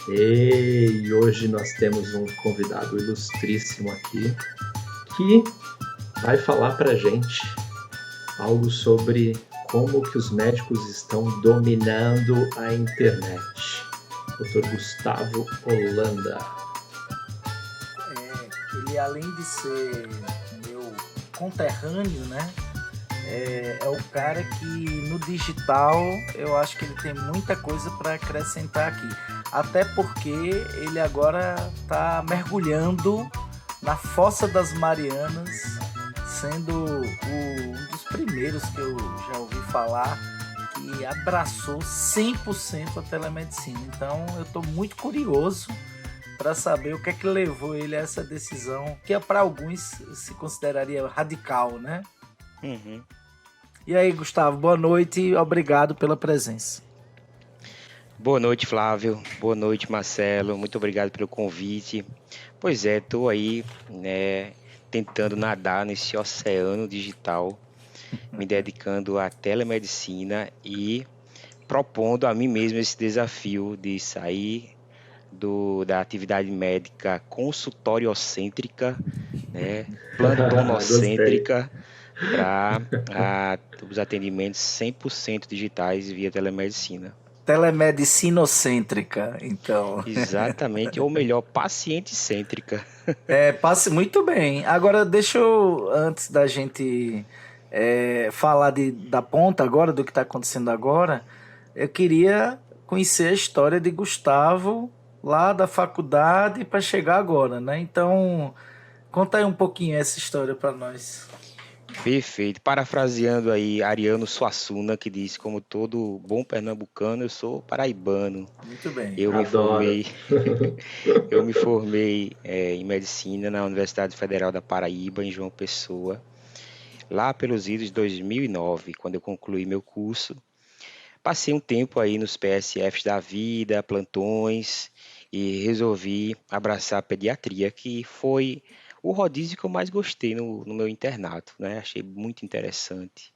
E hoje nós temos um convidado ilustríssimo aqui que vai falar pra gente algo sobre como que os médicos estão dominando a internet. Dr. Gustavo Holanda. Ele, além de ser meu conterrâneo, né? É o cara que no digital eu acho que ele tem muita coisa para acrescentar aqui. Até porque ele agora está mergulhando na Fossa das Marianas, sendo um dos primeiros que eu já ouvi falar que abraçou 100% a telemedicina. Então eu estou muito curioso para saber o que é que levou ele a essa decisão, que para alguns se consideraria radical, né? Uhum. E aí, Gustavo, boa noite e obrigado pela presença. Boa noite, Flávio. Boa noite, Marcelo. Muito obrigado pelo convite. Pois é, estou aí, né, tentando nadar nesse oceano digital, me dedicando à telemedicina e propondo a mim mesmo esse desafio de sair da atividade médica consultoriocêntrica, né, Gostei. plantonocêntrica, para os atendimentos 100% digitais via telemedicina. Telemedicinocêntrica, então. Exatamente, ou melhor, paciente-cêntrica. Passe muito bem. Agora, deixa eu, antes da gente falar da ponta agora, do que está acontecendo agora, eu queria conhecer a história de Gustavo lá da faculdade para chegar agora, né? Então, conta aí um pouquinho essa história para nós. Perfeito. Parafraseando aí Ariano Suassuna, que disse: como todo bom pernambucano, eu sou paraibano. Muito bem. Eu me Adoro. formei, eu me formei em medicina na Universidade Federal da Paraíba, em João Pessoa, lá pelos idos de 2009, quando eu concluí meu curso. Passei um tempo aí nos PSFs da vida, plantões, e resolvi abraçar a pediatria, que foi o rodízio que eu mais gostei no meu internato, né? Achei muito interessante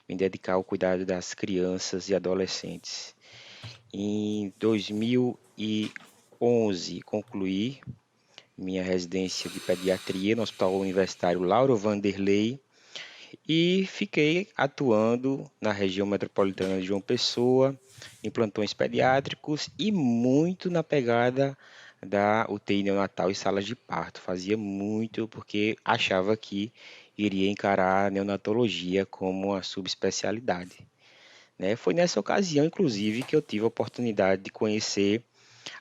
me dedicar ao cuidado das crianças e adolescentes. Em 2011, concluí minha residência de pediatria no Hospital Universitário Lauro Vanderlei e fiquei atuando na região metropolitana de João Pessoa, em plantões pediátricos e muito na pegada da UTI neonatal e salas de parto. Fazia muito porque achava que iria encarar a neonatologia como uma subespecialidade, né? Foi nessa ocasião, inclusive, que eu tive a oportunidade de conhecer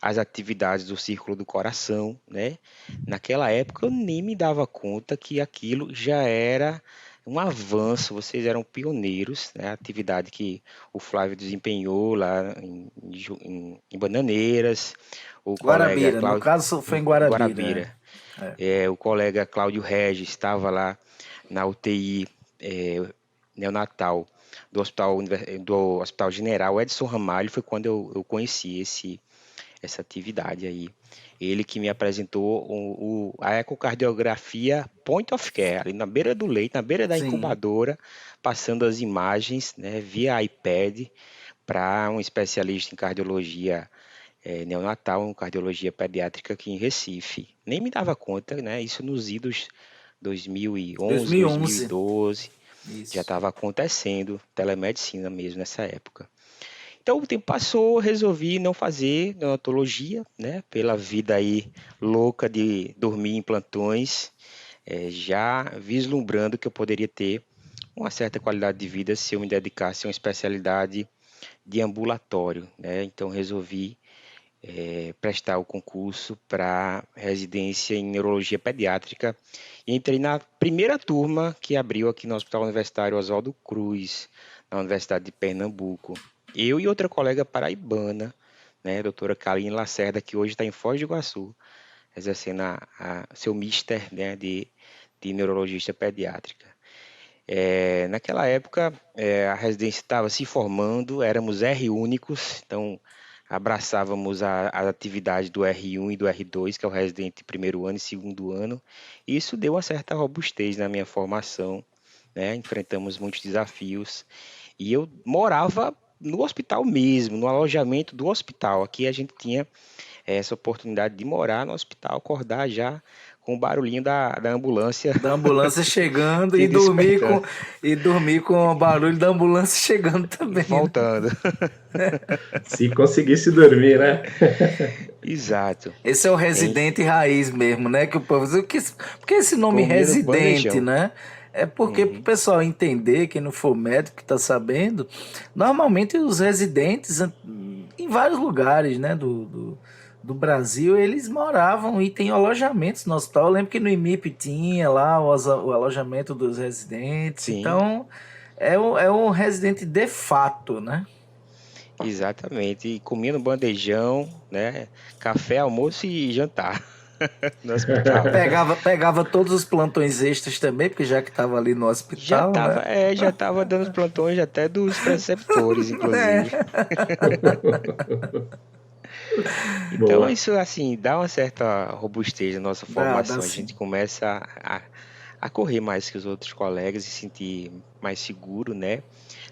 as atividades do Círculo do Coração, né? Naquela época eu nem me dava conta que aquilo já era um avanço, vocês eram pioneiros, né? A atividade que o Flávio desempenhou lá em Bananeiras, o colega Guarabira, no Cláudio caso foi em em Guarabira. Guarabira, o colega Cláudio Regis estava lá na UTI neonatal do Hospital General Edson Ramalho, foi quando eu conheci essa atividade aí. Ele que me apresentou a ecocardiografia point of care, ali na beira do leito, na beira da Sim. incubadora, passando as imagens, né, via iPad para um especialista em cardiologia neonatal, em cardiologia pediátrica aqui em Recife. Nem me dava conta, né, isso nos idos 2011, 2011. 2012, já Isso. estava acontecendo telemedicina mesmo nessa época. Então o tempo passou, resolvi não fazer neonatologia, né? Pela vida aí louca de dormir em plantões, já vislumbrando que eu poderia ter uma certa qualidade de vida se eu me dedicasse a uma especialidade de ambulatório, né? Então resolvi prestar o concurso para residência em neurologia pediátrica e entrei na primeira turma que abriu aqui no Hospital Universitário Oswaldo Cruz, na Universidade de Pernambuco. Eu e outra colega paraibana, né, a doutora Kaline Lacerda, que hoje está em Foz do Iguaçu, exercendo seu mister, né, de neurologista pediátrica. Naquela época, a residência estava se formando, éramos R únicos, então abraçávamos a atividade do R1 e do R2, que é o residente de primeiro ano e segundo ano, e isso deu uma certa robustez na minha formação, né? Enfrentamos muitos desafios, e eu morava no hospital mesmo, no alojamento do hospital. Aqui a gente tinha essa oportunidade de morar no hospital, acordar já com o barulhinho da ambulância Da ambulância chegando te e despertando dormir com o barulho da ambulância chegando e também, né? voltando. Se conseguisse dormir, né? Exato. Esse é o Em- residente raiz mesmo, né? Que o povo diz, por que esse nome Comia no residente, bandejão. né? É porque para o Uhum. pessoal entender, quem não for médico que está sabendo, normalmente os residentes em vários lugares, né, do Brasil, eles moravam e tem alojamentos no hospital. Eu lembro que no IMIP tinha lá o alojamento dos residentes. Sim, Então, é um residente de fato, né? exatamente. E comia no bandejão, né? Café, almoço e jantar no hospital. Pegava todos os plantões extras também, porque já que estava ali no hospital, né? Já tava dando os plantões até dos preceptores, inclusive. É. Então, Boa. isso, assim, dá uma certa robustez na nossa Dá formação. A gente sim. começa a correr mais que os outros colegas e se sentir mais seguro, né?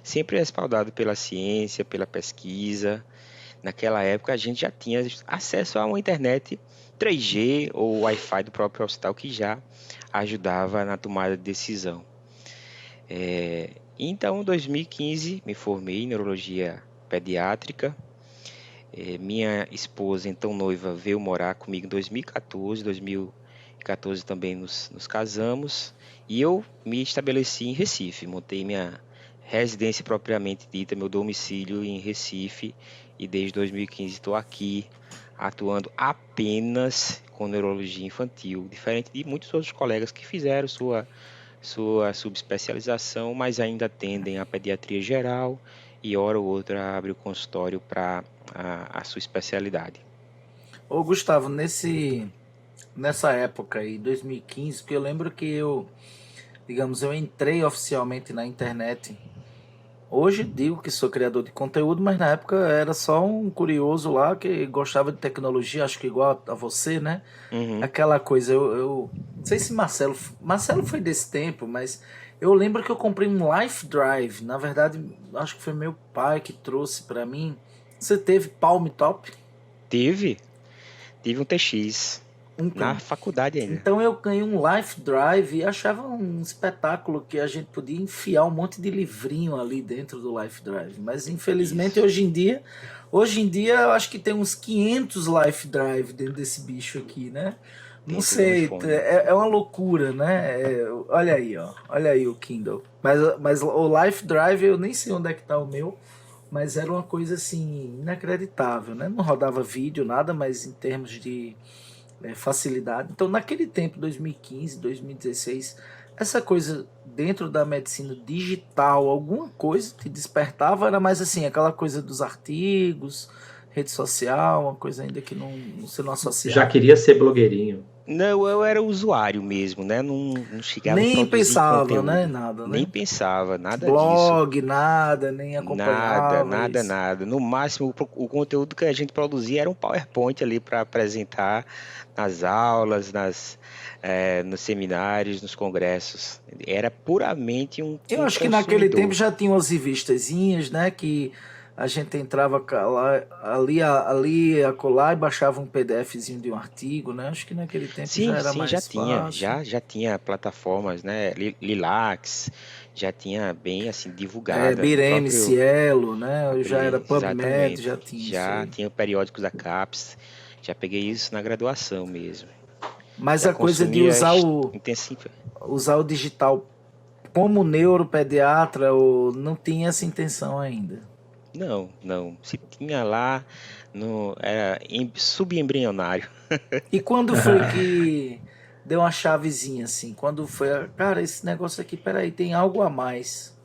Sempre respaldado pela ciência, pela pesquisa. Naquela época, a gente já tinha acesso a uma internet 3G ou Wi-Fi do próprio hospital que já ajudava na tomada de decisão. Então, em 2015, me formei em neurologia pediátrica. Minha esposa, então noiva, veio morar comigo em 2014. 2014 também nos casamos. E eu me estabeleci em Recife. Montei minha residência propriamente dita, meu domicílio em Recife. E desde 2015 estou aqui atuando apenas com neurologia infantil. Diferente de muitos outros colegas que fizeram sua subespecialização, mas ainda atendem a pediatria geral e hora ou outra abre o consultório para a sua especialidade. Ô, Gustavo, nessa época aí, 2015, porque eu lembro que eu entrei oficialmente na internet. Hoje digo que sou criador de conteúdo, mas na época era só um curioso lá que gostava de tecnologia, acho que igual a você, né? Uhum. Aquela coisa, eu não sei se Marcelo foi desse tempo, mas eu lembro que eu comprei um Life Drive. Na verdade, acho que foi meu pai que trouxe pra mim. Você teve Palm Top? Tive um TX na Então, faculdade ainda. Então eu ganhei um Life Drive e achava um espetáculo que a gente podia enfiar um monte de livrinho ali dentro do Life Drive. Mas infelizmente Isso. hoje em dia eu acho que tem uns 500 Life Drive dentro desse bicho aqui, né? Não Dentro do sei, iPhone. é uma loucura, né? Olha aí, ó. Olha aí o Kindle. Mas o Life Drive eu nem sei onde é que tá o meu. Mas era uma coisa assim, inacreditável, né? Não rodava vídeo, nada, mas em termos de facilidade. Então, naquele tempo, 2015, 2016, essa coisa dentro da medicina digital, alguma coisa te despertava, era mais assim, aquela coisa dos artigos, rede social, uma coisa ainda que você não Já associava. queria ser blogueirinho. Não, eu era usuário mesmo, né? Não chegava a Nem produzir pensava, né? conteúdo. Nada, Nem né? pensava, nada disso. Blog, nada, nem acompanhava isso. Nada. No máximo, o conteúdo que a gente produzia era um PowerPoint ali para apresentar nas aulas, nos seminários, nos congressos. Era puramente um Eu acho que naquele tempo consumidor. já tinha umas revistazinhas, né? Que a gente entrava lá, ali, acolá e baixava um PDFzinho de um artigo, né? Acho que naquele tempo já era Sim, já mais tinha, fácil. já tinha plataformas, né? Lilacs, já tinha bem assim divulgada no Bireme, próprio Cielo, né? Já era PubMed, exatamente. já tinha isso Já aí. tinha periódicos da CAPES, já peguei isso na graduação mesmo. Mas Já a coisa de consumia intensiva. usar o digital como neuropediatra, não tinha essa intenção ainda. Não. Se tinha lá, era subembrionário. E quando foi que deu uma chavezinha assim? Quando foi, cara, esse negócio aqui, peraí, tem algo a mais.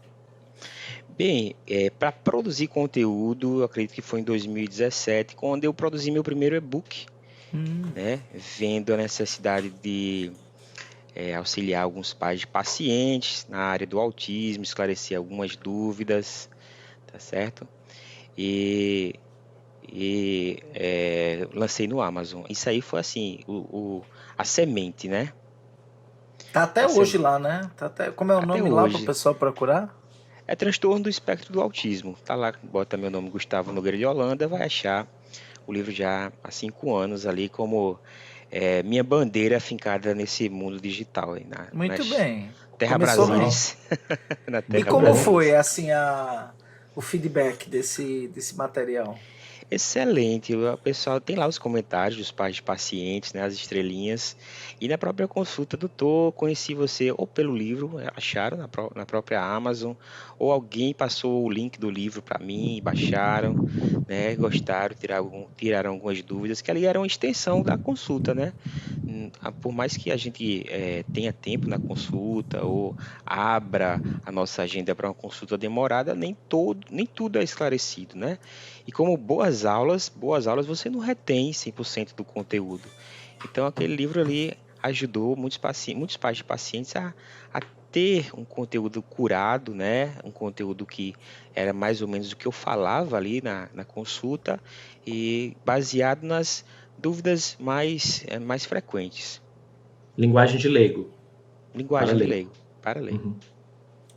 Bem, para produzir conteúdo, eu acredito que foi em 2017, quando eu produzi meu primeiro e-book, Hum. né? Vendo a necessidade de auxiliar alguns pais de pacientes na área do autismo, esclarecer algumas dúvidas, tá certo? E lancei no Amazon. Isso aí foi assim, a semente, né? Tá até A hoje semente. lá, né? Tá até, como é o Até nome lá para o hoje. pessoal procurar? É transtorno do espectro do autismo. Tá lá, bota meu nome Gustavo Nogueira de Holanda, vai achar o livro já há 5 anos ali como minha bandeira fincada nesse mundo digital, aí, Muito nas bem. Terra Começou bem. Uau, Brasília. Na E muito Terra como bom. foi, Brasília. assim, o feedback desse material? Excelente. O pessoal tem lá os comentários dos pais de pacientes, né, as estrelinhas. E na própria consulta, doutor, conheci você ou pelo livro, acharam na própria Amazon, ou alguém passou o link do livro para mim, baixaram, né, gostaram, tiraram algumas dúvidas, que ali era uma extensão da consulta, né? Por mais que a gente tenha tempo na consulta ou abra a nossa agenda para uma consulta demorada, nem tudo é esclarecido, né? E como boas aulas você não retém 100% do conteúdo. Então aquele livro ali ajudou muitos pais de pacientes a ter um conteúdo curado, né? Um conteúdo que era mais ou menos o que eu falava ali na consulta e baseado nas dúvidas mais frequentes. Linguagem de leigo, para Linguagem de leigo. leigo, para leigo. Uhum.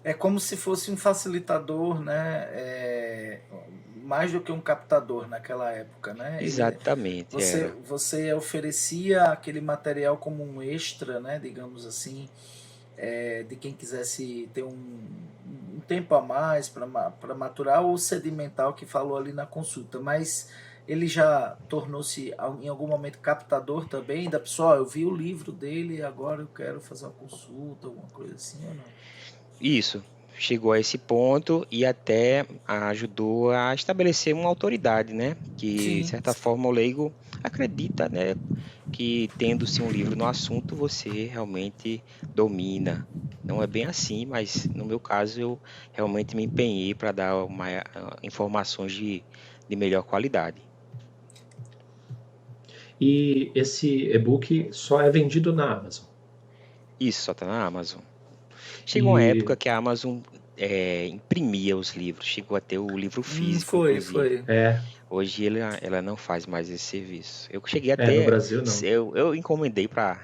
É como se fosse um facilitador, né? Mais do que um captador naquela época, né? Exatamente, era. Você oferecia aquele material como um extra, né? Digamos assim, de quem quisesse ter um tempo a mais para maturar ou sedimentar o que falou ali na consulta, mas ele já tornou-se em algum momento captador também da pessoa. Eu vi o livro dele, agora eu quero fazer uma consulta, alguma coisa assim ou não? Isso, chegou a esse ponto e até ajudou a estabelecer uma autoridade, né? Que, de Sim. certa forma, o leigo acredita, né? Que tendo-se um livro no assunto, você realmente domina. Não é bem assim, mas no meu caso eu realmente me empenhei para dar informações de melhor qualidade. E esse e-book só é vendido na Amazon. Isso só está na Amazon. Chegou uma E época que a Amazon imprimia os livros, chegou a ter o livro físico, inclusive. Foi. é, Hoje ela não faz mais esse serviço. Eu cheguei no até, Brasil não. eu encomendei para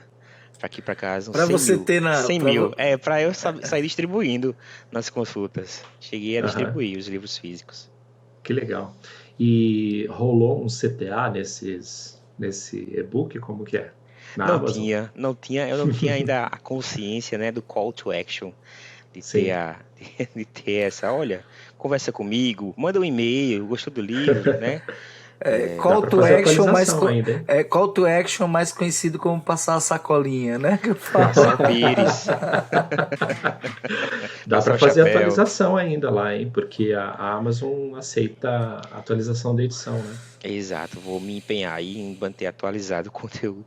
aqui para casa uns Para 100 você mil, ter 100 mil, para eu sair distribuindo nas consultas. Cheguei a Aham, distribuir os livros físicos. que legal. E rolou um CTA nesse e-book, como que é? Na Amazon? Eu não tinha ainda a consciência, né, do call to action, de ter Sim. de ter essa, olha, conversa comigo, manda um e-mail, gostou do livro, né? Dá para fazer atualização ainda, hein? Call to action mais conhecido como passar a sacolinha, né? Que eu Passar o falo. pires, Dá passar para o fazer chapéu. atualização ainda lá, hein? Porque a Amazon aceita a atualização da edição, né? Exato, vou me empenhar aí em manter atualizado o conteúdo.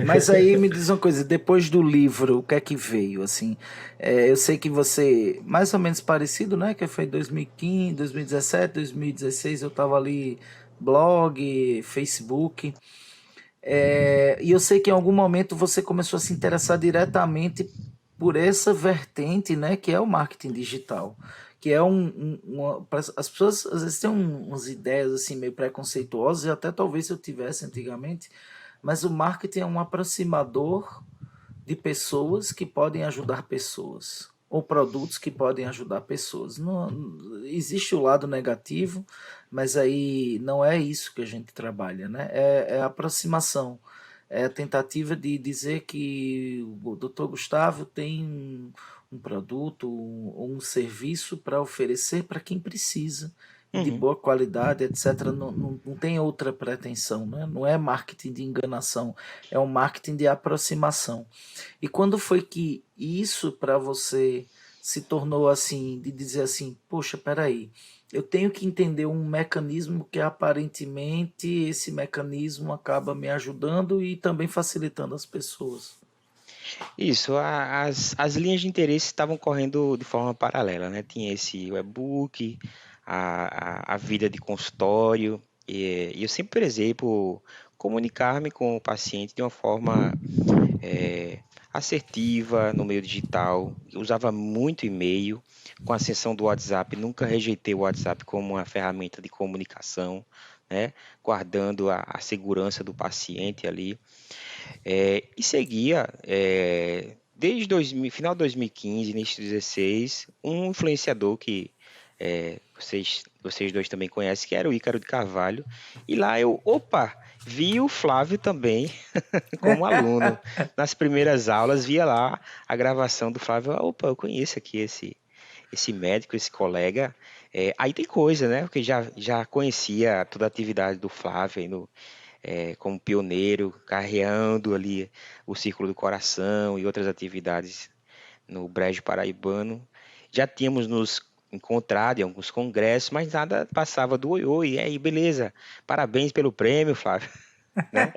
Mas aí me diz uma coisa, depois do livro, o que é que veio, assim? Eu sei que você, mais ou menos parecido, né? Que foi 2015, 2017, 2016, eu tava ali, blog, Facebook. E eu sei que em algum momento você começou a se interessar diretamente por essa vertente, né, que é o marketing digital, que é as pessoas às vezes têm umas ideias assim meio preconceituosas, e até talvez eu tivesse antigamente, mas o marketing é um aproximador de pessoas que podem ajudar pessoas ou produtos que podem ajudar pessoas. Não, existe o lado negativo, mas aí não é isso que a gente trabalha, né? É a aproximação, é a tentativa de dizer que o Dr. Gustavo tem um produto ou um serviço para oferecer para quem precisa e de Uhum. boa qualidade, etc. Não tem outra pretensão, né? Não é marketing de enganação, é um marketing de aproximação. E quando foi que isso para você se tornou assim, de dizer assim, poxa, peraí, eu tenho que entender um mecanismo que aparentemente esse mecanismo acaba me ajudando e também facilitando as pessoas. Isso, as linhas de interesse estavam correndo de forma paralela, né? Tinha esse e-book, a vida de consultório, e eu sempre prezei por comunicar-me com o paciente de uma forma assertiva no meio digital. Eu usava muito e-mail, com a ascensão do WhatsApp, nunca rejeitei o WhatsApp como uma ferramenta de comunicação, né? Guardando a segurança do paciente ali. E seguia desde final de 2015, início de 2016, um influenciador que vocês dois também conhecem, que era o Ícaro de Carvalho, e lá vi o Flávio também como aluno. Nas primeiras aulas, via lá a gravação do Flávio. Eu conheço aqui esse médico, esse colega. Aí tem coisa, né? Porque já conhecia toda a atividade do Flávio como pioneiro, carreando ali o Círculo do Coração e outras atividades no Brejo Paraibano. Já tínhamos nos encontrado em alguns congressos, mas nada passava do oi, e aí, beleza, parabéns pelo prêmio, Flávio. Né?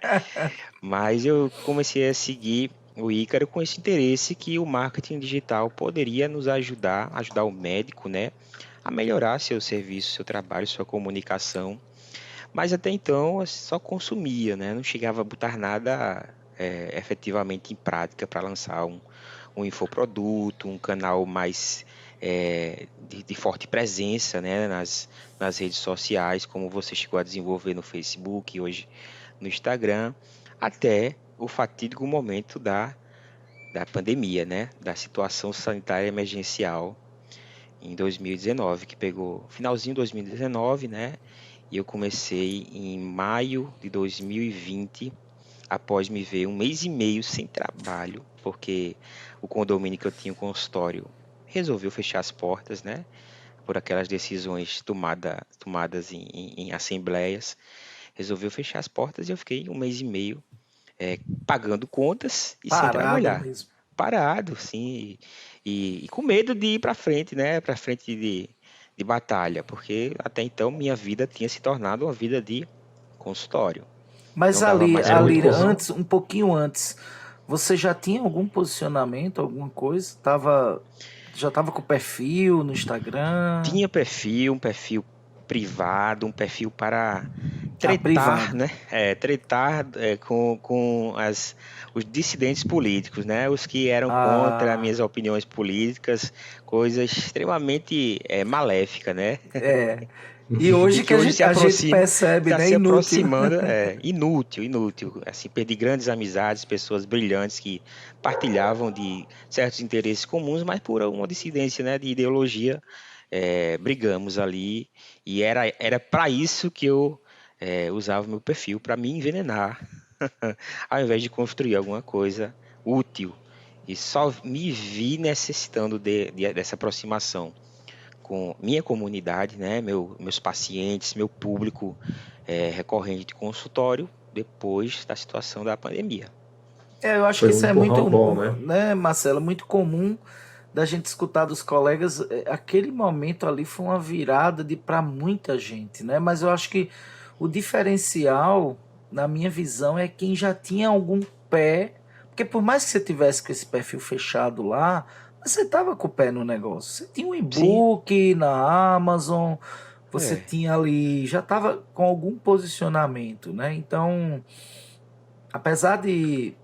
Mas eu comecei a seguir o Ícaro com esse interesse que o marketing digital poderia nos ajudar o médico, né, a melhorar seu serviço, seu trabalho, sua comunicação. Mas até então eu só consumia, né, não chegava a botar nada efetivamente em prática para lançar um infoproduto, um canal mais de forte presença, né, nas redes sociais, como você chegou a desenvolver no Facebook e hoje no Instagram, até o fatídico momento da pandemia, né, da situação sanitária emergencial em 2019, que pegou finalzinho de 2019, né, e eu comecei em maio de 2020, após me ver um mês e meio sem trabalho, porque o condomínio que eu tinha, o consultório, resolveu fechar as portas, né, por aquelas decisões tomadas em assembleias, resolveu fechar as portas e eu fiquei um mês e meio pagando contas e sem trabalhar. Mesmo. Parado, sim, e com medo de ir para frente, né, para frente de batalha, porque até então minha vida tinha se tornado uma vida de consultório. Mas Não dava ali, mais para ali outro rumo. antes, um pouquinho antes, você já tinha algum posicionamento, alguma coisa? Já estava com perfil no Instagram? Tinha um perfil privado, um perfil para tretar, privado. né? Tretar com os dissidentes políticos, né? Os que eram contra minhas opiniões políticas, coisa extremamente maléfica, né? E hoje que a gente percebe, está né? se Inútil. aproximando, inútil. Assim, perdi grandes amizades, pessoas brilhantes que partilhavam de certos interesses comuns, mas por uma dissidência, né, de ideologia, brigamos ali. E era para isso que eu usava o meu perfil, para me envenenar, ao invés de construir alguma coisa útil. E só me vi necessitando dessa aproximação com minha comunidade, né, meus pacientes, meu público recorrente de consultório, depois da situação da pandemia. Eu acho que isso é muito bom, né, Marcelo? Muito comum da gente escutar dos colegas. Aquele momento ali foi uma virada para muita gente, né? Mas eu acho que o diferencial, na minha visão, é quem já tinha algum pé, porque por mais que você tivesse com esse perfil fechado lá, você estava com o pé no negócio. Você tinha um e-book na Amazon, você tinha ali, já estava com algum posicionamento, né? Então, apesar de...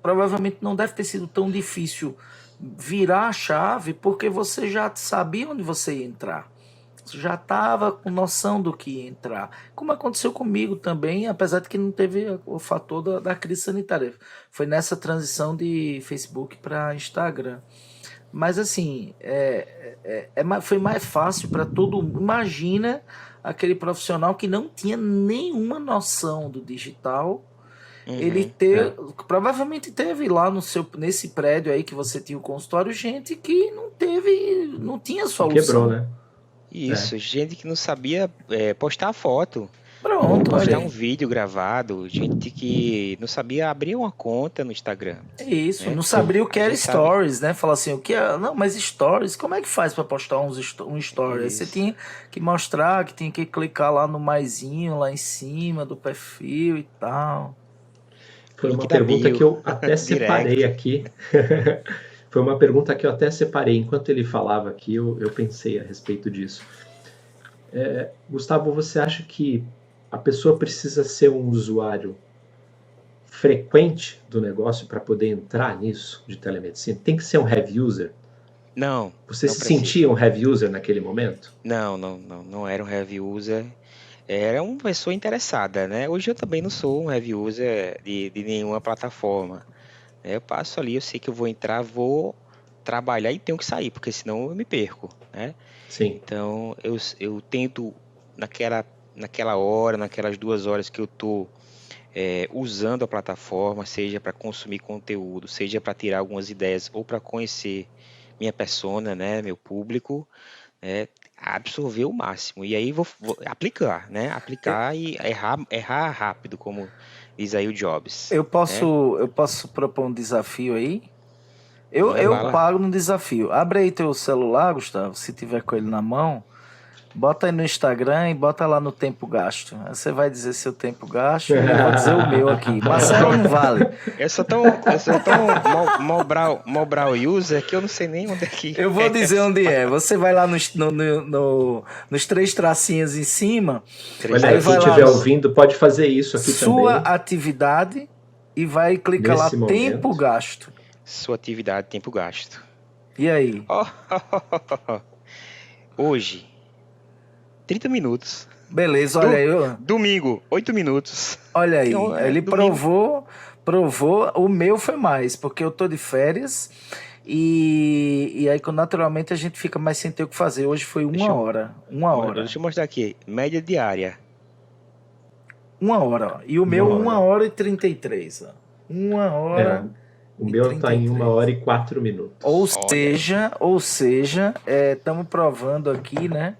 provavelmente não deve ter sido tão difícil virar a chave, porque você já sabia onde você ia entrar. Você já estava com noção do que ia entrar. Como aconteceu comigo também, apesar de que não teve o fator da crise sanitária. Foi nessa transição de Facebook para Instagram. Mas assim, foi mais fácil para todo mundo. Imagina aquele profissional que não tinha nenhuma noção do digital. Ele provavelmente teve lá nesse prédio aí que você tinha o consultório, gente que não tinha solução. Quebrou, né? Isso, gente que não sabia postar foto. Pronto, postar um vídeo gravado, gente que não sabia abrir uma conta no Instagram. Isso, né? Não sabia o que era stories, né? Falar assim, o que é... Não, mas stories, como é que faz para postar um story? Aí você tinha que mostrar, que tinha que clicar lá no maisinho, lá em cima do perfil e tal. Foi uma pergunta que eu até separei aqui. Foi uma pergunta que eu até separei. Enquanto ele falava aqui, eu pensei a respeito disso. Gustavo, você acha que a pessoa precisa ser um usuário frequente do negócio para poder entrar nisso de telemedicina? Tem que ser um heavy user? Não. Você se sentia um heavy user naquele momento? Não era um heavy user. Era uma pessoa interessada, né? Hoje eu também não sou um heavy user de nenhuma plataforma. né? Eu passo ali, eu sei que eu vou entrar, vou trabalhar e tenho que sair, porque senão eu me perco, né? Sim. Então eu tento naquela hora, naquelas 2 horas que eu tô usando a plataforma, seja para consumir conteúdo, seja para tirar algumas ideias ou para conhecer minha persona, né, meu público, absorver o máximo. E aí vou aplicar, né? Aplicar e errar rápido, como diz aí o Jobs, Eu né? posso propor um desafio aí? Manda Eu bala. pago no desafio. Abre aí teu celular, Gustavo, se tiver com ele na mão. Bota aí no Instagram e bota lá no tempo gasto. Aí você vai dizer seu tempo gasto e eu vou dizer o meu aqui. Eu sou Marcelo tão, não vale. eu sou tão Mobral user que eu não sei nem onde é que Eu vou é dizer essa onde é. parada. Você vai lá nos três tracinhos em cima, Três Olha, aí quem vai lá estiver tracinhos. ouvindo pode fazer isso aqui sua também, atividade e vai clicar lá nesse tempo momento. gasto. Sua atividade, tempo gasto. E aí? Ó, hoje, 30 minutos. Beleza, olha Do, aí. Ó. domingo, 8 minutos. Olha aí. Então, Ele domingo. provou. O meu foi mais, porque eu tô de férias e aí naturalmente a gente fica mais sem ter o que fazer. Hoje foi Deixa uma eu, hora. Uma hora. deixa eu mostrar aqui. Média diária. Uma hora, ó. E o Uma meu, uma hora. hora e 33, ó. Uma É, hora o e meu trinta está e em uma três. hora e 4 minutos. Olha aí. Ou seja, estamos provando aqui, né?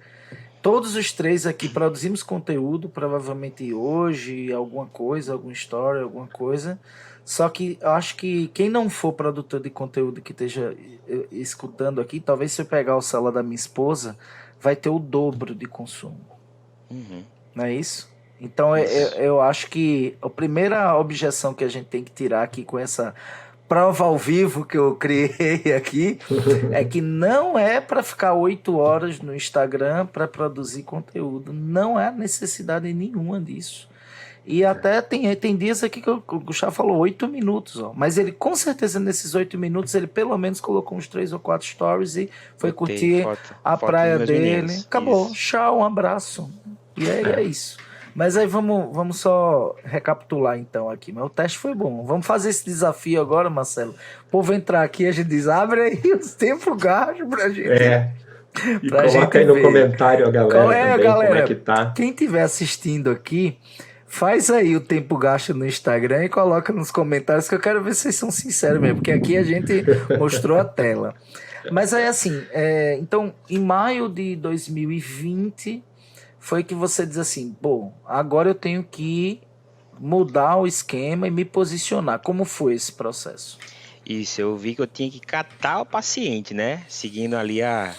Todos os três aqui produzimos conteúdo, provavelmente hoje, alguma coisa, alguma história, alguma coisa. Só que eu acho que quem não for produtor de conteúdo que esteja escutando aqui, talvez se eu pegar o celular da minha esposa, vai ter o dobro de consumo. Uhum, Não é isso? Então isso. eu acho que a primeira objeção que a gente tem que tirar aqui com essa prova ao vivo que eu criei aqui é que não é para ficar 8 horas no Instagram para produzir conteúdo. Não há necessidade nenhuma disso. E até tem dias aqui que o Gustavo falou 8 minutos, ó. Mas ele com certeza nesses 8 minutos ele pelo menos colocou uns 3 ou 4 stories e foi Botei curtir foto a dos praia meus dele. meninos. Acabou. Isso. Tchau, um abraço. E aí é É. isso. Mas aí vamos só recapitular então aqui. Mas o teste foi bom. Vamos fazer esse desafio agora, Marcelo. O povo entrar aqui, a gente diz, abre aí os tempos gastos É. E pra coloca gente aí no ver. comentário a Qual galera é, também, como é que galera? tá. Quem estiver assistindo aqui, faz aí o tempo gasto no Instagram e coloca nos comentários que eu quero ver se vocês são sinceros mesmo, porque aqui a gente mostrou a tela. Mas aí assim, então em maio de 2020 foi que você diz assim, pô, agora eu tenho que mudar o esquema e me posicionar. Como foi esse processo? Isso, eu vi que eu tinha que catar o paciente, né? Seguindo ali a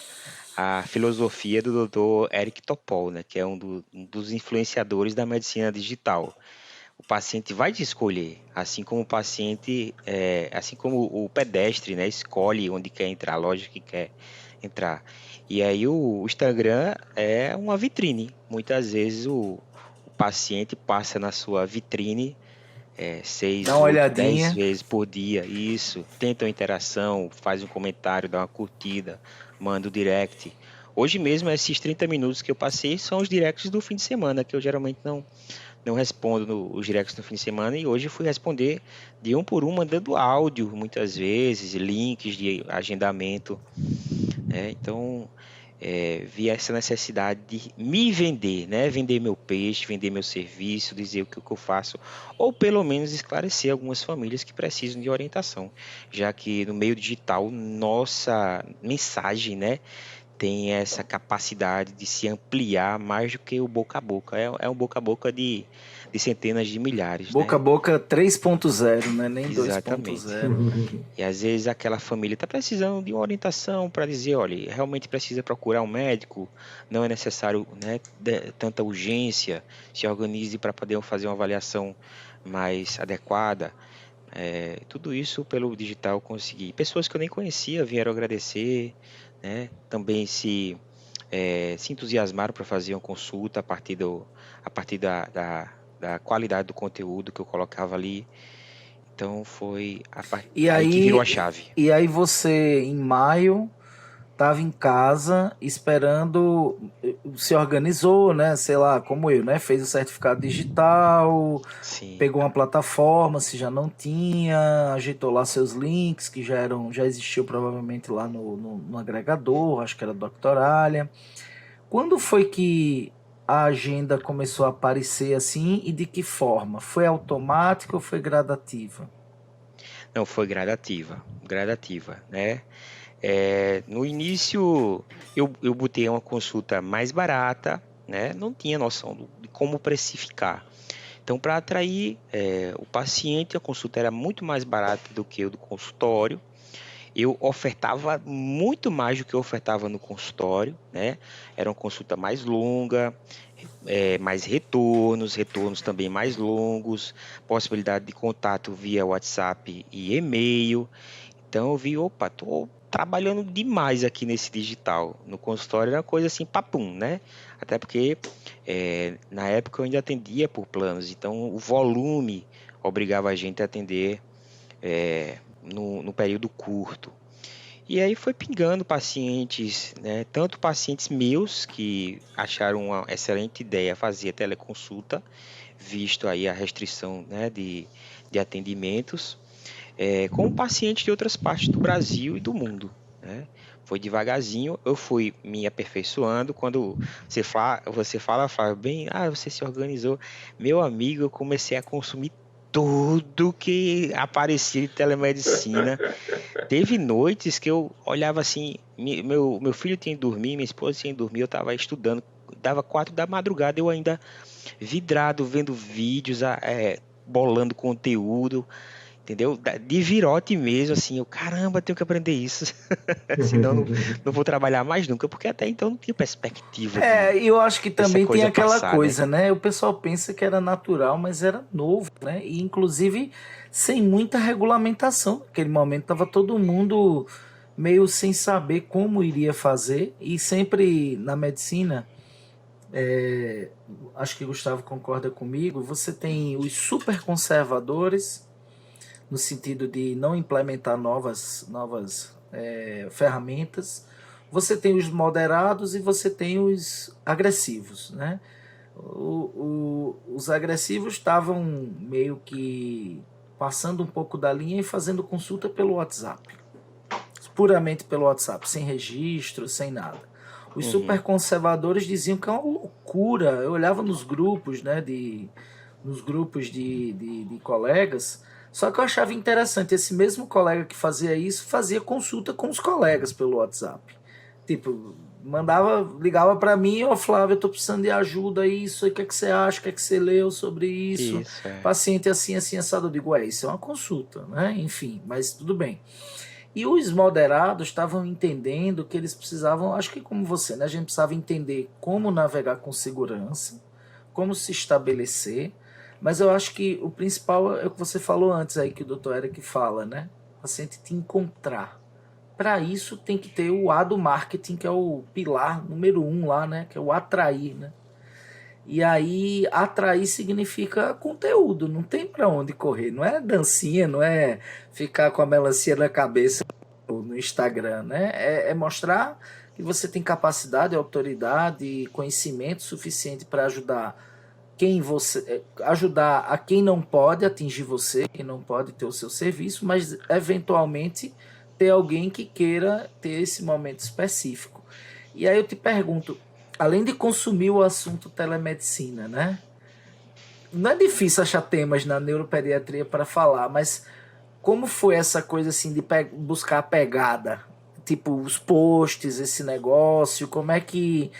filosofia do Dr. Eric Topol, né? Que é um dos influenciadores da medicina digital. O paciente vai te escolher, assim como o paciente, assim como o pedestre, né? Escolhe onde quer entrar, a loja que quer entrar. E aí o Instagram é uma vitrine. Muitas vezes o paciente passa na sua vitrine Dá 6, uma 8, 10 olhadinha. vezes por dia. Isso. Tenta uma interação, faz um comentário, dá uma curtida, manda o direct. Hoje mesmo, esses 30 minutos que eu passei são os directs do fim de semana, que eu geralmente não respondo os directs no fim de semana. E hoje eu fui responder de um por um, mandando áudio, muitas vezes, links de agendamento. Então, vi essa necessidade de me vender, né? Vender meu peixe, vender meu serviço, dizer o que eu faço, ou pelo menos esclarecer algumas famílias que precisam de orientação, já que no meio digital nossa mensagem, né, tem essa capacidade de se ampliar mais do que o boca a boca. É um boca a boca de centenas de milhares, Boca a né? boca 3.0, né? Nem Exatamente. 2.0. E às vezes aquela família está precisando de uma orientação para dizer, olha, realmente precisa procurar um médico, não é necessário, né, tanta urgência, se organize para poder fazer uma avaliação mais adequada. Tudo isso pelo digital eu consegui. Pessoas que eu nem conhecia vieram agradecer, né? Também se entusiasmaram para fazer uma consulta a partir da qualidade do conteúdo que eu colocava ali. Então foi E aí que virou a aí, chave. e aí você, em maio, estava em casa esperando, se organizou, né? Sei lá, como eu, né? Fez o certificado digital, Sim. pegou uma plataforma, se já não tinha, ajeitou lá seus links, que já existiu provavelmente lá no agregador, acho que era Doctoralia. Quando foi que a agenda começou a aparecer assim e de que forma? Foi automática ou foi gradativa? Não, foi gradativa, né? No início eu botei uma consulta mais barata, né? Não tinha noção de como precificar. Então, para atrair o paciente, a consulta era muito mais barata do que o do consultório. Eu ofertava muito mais do que eu ofertava no consultório, né? Era uma consulta mais longa, mais retornos também mais longos, possibilidade de contato via WhatsApp e e-mail. Então eu vi, opa, tô trabalhando demais aqui nesse digital. No consultório era uma coisa assim, papum, né? Até porque na época eu ainda atendia por planos, então o volume obrigava a gente a atender no período curto. E aí foi pingando pacientes, né? Tanto pacientes meus que acharam uma excelente ideia fazer teleconsulta, visto aí a restrição, né, de atendimentos, como pacientes de outras partes do Brasil e do mundo, né? Foi devagarzinho, eu fui me aperfeiçoando. Quando fala bem, você se organizou. Meu amigo, eu comecei a consumir tudo que aparecia de telemedicina. Teve noites que eu olhava assim, meu filho tinha que dormir, minha esposa tinha que dormir, eu estava estudando, dava 4 da madrugada, eu ainda vidrado, vendo vídeos, bolando conteúdo, entendeu? De virote mesmo, assim, eu, caramba, tenho que aprender isso, senão não vou trabalhar mais nunca, porque até então não tinha perspectiva E eu acho que dessa também tem coisa aquela passar, né? coisa, né? O pessoal pensa que era natural, mas era novo, né? E inclusive sem muita regulamentação. Naquele momento tava todo mundo meio sem saber como iria fazer. E sempre na medicina, acho que o Gustavo concorda comigo, você tem os super conservadores, no sentido de não implementar novas ferramentas. Você tem os moderados e você tem os agressivos, né? Os agressivos estavam meio que passando um pouco da linha e fazendo consulta pelo WhatsApp, puramente pelo WhatsApp, sem registro, sem nada. Os super conservadores diziam que é uma loucura. Eu olhava nos grupos, né, nos grupos de colegas, só que eu achava interessante, esse mesmo colega que fazia isso, fazia consulta com os colegas pelo WhatsApp. Tipo, ligava para mim, Flávio, eu tô precisando de ajuda, isso, o que é que você acha, o que é que você leu sobre isso? Paciente assim, assim, assado. Eu digo, isso é uma consulta, né? Enfim, mas tudo bem. E os moderados estavam entendendo que eles precisavam, acho que como você, né? A gente precisava entender como navegar com segurança, como se estabelecer, mas eu acho que o principal é o que você falou antes aí, que o Dr. Eric fala, né? O paciente te encontrar. Para isso tem que ter o A do marketing, que é o pilar número 1 lá, né? Que é o atrair, né? E aí, atrair significa conteúdo, não tem para onde correr. Não é dancinha, não é ficar com a melancia na cabeça no Instagram, né? É mostrar que você tem capacidade, autoridade, conhecimento suficiente para ajudar a quem não pode atingir você, quem não pode ter o seu serviço, mas eventualmente ter alguém que queira ter esse momento específico. E aí eu te pergunto, além de consumir o assunto telemedicina, né? Não é difícil achar temas na neuropediatria para falar, mas como foi essa coisa assim de buscar a pegada? Tipo, os posts, esse negócio, como é que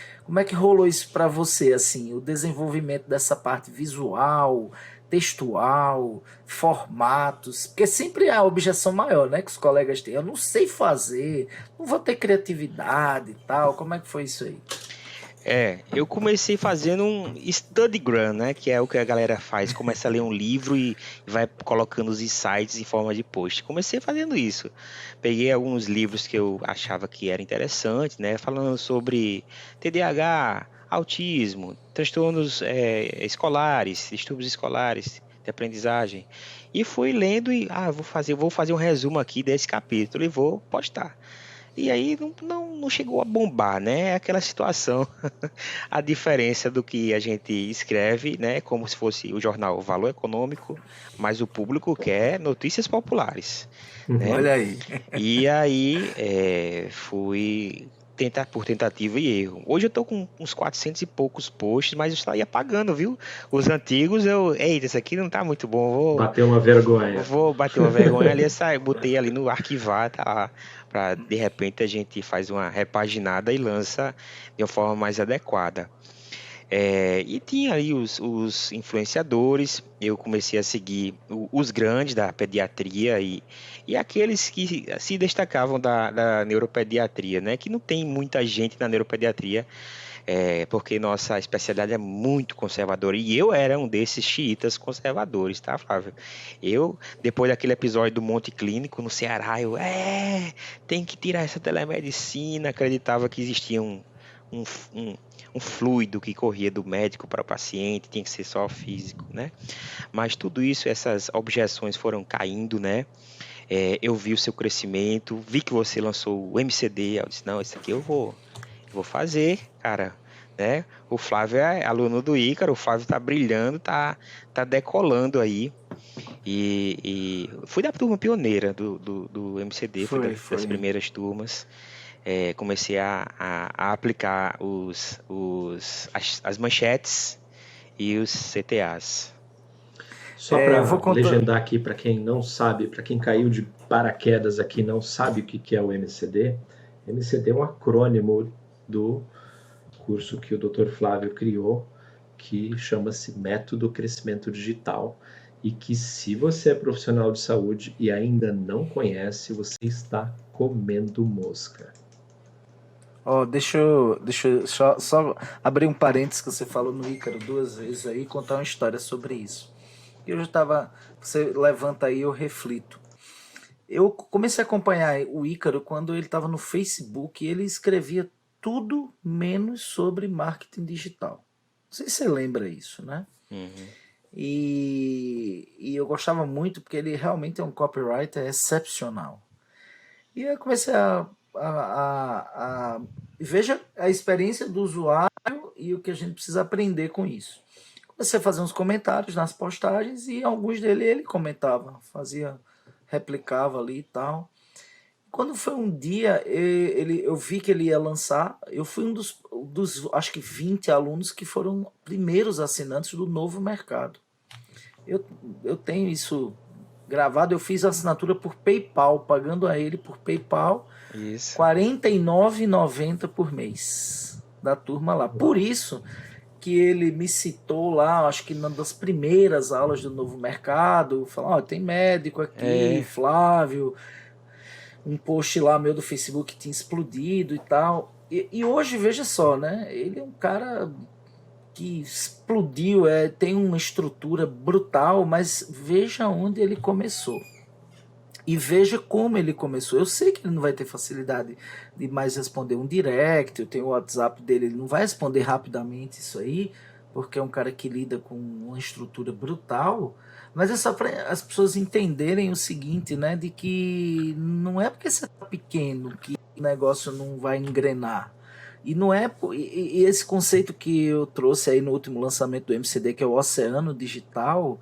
rolou isso para você, assim, o desenvolvimento dessa parte visual, textual, formatos, porque sempre é a objeção maior, né, que os colegas têm, eu não sei fazer, não vou ter criatividade e tal, como é que foi isso aí? Eu comecei fazendo um studygram, né? Que é o que a galera faz, começa a ler um livro e vai colocando os insights em forma de post. Comecei fazendo isso. Peguei alguns livros que eu achava que era interessante, né? Falando sobre TDAH, autismo, transtornos escolares, distúrbios escolares de aprendizagem. E fui lendo e vou fazer um resumo aqui desse capítulo e vou postar. E aí não chegou a bombar, né? É aquela situação, a diferença do que a gente escreve, né? Como se fosse o jornal Valor Econômico, mas o público quer notícias populares, né? Olha aí. E aí fui tentar por tentativa e erro. Hoje eu tô com uns 400 e poucos posts, mas eu estaria apagando, viu? Os antigos eita, isso aqui não tá muito bom, Bateu uma vergonha. vou bater uma vergonha ali, botei ali no arquivar, tá lá, para de repente a gente faz uma repaginada e lança de uma forma mais adequada. E tinha ali os influenciadores, eu comecei a seguir os grandes da pediatria e aqueles que se destacavam da neuropediatria, né? Que não tem muita gente na neuropediatria, porque nossa especialidade é muito conservadora. E eu era um desses xiitas conservadores, tá, Flávio? Depois daquele episódio do Monte Clínico no Ceará, tem que tirar essa telemedicina, acreditava que existia um, um, um fluido que corria do médico para o paciente, tinha que ser só físico, né? Mas tudo isso, essas objeções foram caindo, né? Eu vi o seu crescimento, vi que você lançou o MCD, eu disse, não, isso aqui eu vou fazer, cara, né? O Flávio é aluno do Ícaro, o Flávio tá brilhando, tá decolando aí. E fui da turma pioneira do MCD, fui das primeiras turmas. Comecei a aplicar as manchetes e os CTAs. Só para legendar aqui para quem não sabe, para quem caiu de paraquedas aqui e não sabe o que é o MCD, MCD é um acrônimo do curso que o Dr. Flávio criou, que chama-se Método Crescimento Digital, e que se você é profissional de saúde e ainda não conhece, você está comendo mosca. Deixa eu só abrir um parênteses que você falou no Ícaro 2 vezes aí e contar uma história sobre isso. Você levanta aí, eu reflito. Eu comecei a acompanhar o Ícaro quando ele estava no Facebook e ele escrevia tudo menos sobre marketing digital. Não sei se você lembra isso, né? Uhum. E eu gostava muito porque ele realmente é um copywriter excepcional. E eu comecei a veja a experiência do usuário e o que a gente precisa aprender com isso. Comecei a fazer uns comentários nas postagens e alguns dele ele comentava, replicava ali e tal. Quando foi um dia, eu vi que ele ia lançar, eu fui um dos acho que 20 alunos que foram primeiros assinantes do Novo Mercado. Eu tenho isso gravado, eu fiz a assinatura por PayPal, pagando a ele por PayPal, Isso. R$ 49,90 por mês, da turma lá. Por isso que ele me citou lá, acho que numa das primeiras aulas do Novo Mercado, falou, tem médico aqui, Flávio, um post lá meu do Facebook tinha explodido e tal. E hoje, veja só, né? Ele é um cara que explodiu, tem uma estrutura brutal, mas veja onde ele começou. E veja como ele começou. Eu sei que ele não vai ter facilidade de mais responder um direct, eu tenho o WhatsApp dele, ele não vai responder rapidamente isso aí, porque é um cara que lida com uma estrutura brutal, mas é só para as pessoas entenderem o seguinte, né, de que não é porque você está pequeno que o negócio não vai engrenar. E não é e esse conceito que eu trouxe aí no último lançamento do MCD, que é o Oceano Digital,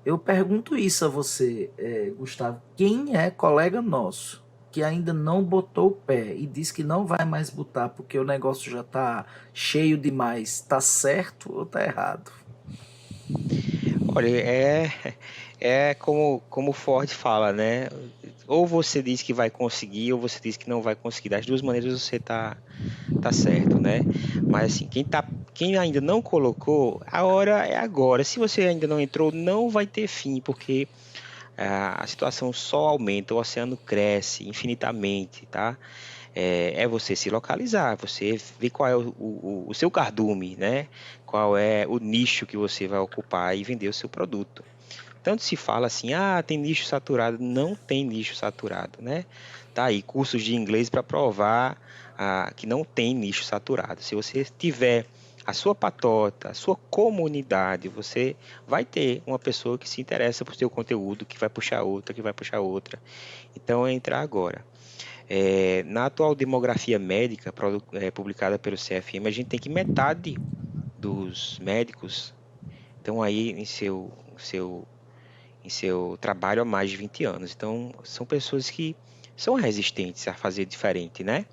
eu pergunto isso a você, Gustavo, quem é colega nosso que ainda não botou o pé e diz que não vai mais botar porque o negócio já está cheio demais, tá certo ou tá errado? Olha, é como o Ford fala, né? Ou você diz que vai conseguir, ou você diz que não vai conseguir. Das duas maneiras você tá certo, né? Mas assim, quem ainda não colocou, a hora é agora. Se você ainda não entrou, não vai ter fim, porque a situação só aumenta, o oceano cresce infinitamente, tá? É você se localizar, você ver qual é o seu cardume, né? Qual é o nicho que você vai ocupar e vender o seu produto. Tanto se fala assim, tem nicho saturado. Não tem nicho saturado, né? Tá aí, cursos de inglês para provar que não tem nicho saturado. Se você tiver a sua patota, a sua comunidade, você vai ter uma pessoa que se interessa por seu conteúdo, que vai puxar outra, que vai puxar outra. Então, é entrar agora. Na atual demografia médica publicada pelo CFM, a gente tem que metade dos médicos estão aí em seu trabalho há mais de 20 anos. Então, são pessoas que são resistentes a fazer diferente, né?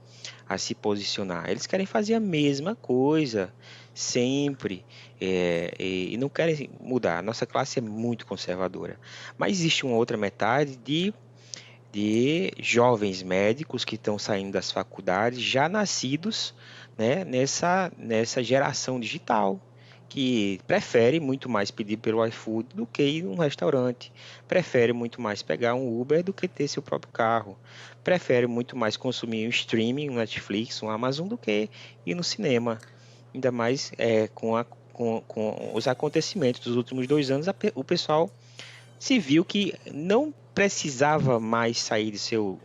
A se posicionar. Eles querem fazer a mesma coisa sempre e não querem mudar. A nossa classe é muito conservadora. Mas existe uma outra metade de jovens médicos que estão saindo das faculdades já nascidos, né, nessa geração digital, que prefere muito mais pedir pelo iFood do que ir num restaurante, prefere muito mais pegar um Uber do que ter seu próprio carro, prefere muito mais consumir um streaming, um Netflix, um Amazon do que ir no cinema. Ainda mais com os acontecimentos dos últimos 2 anos, o pessoal se viu que não precisava mais sair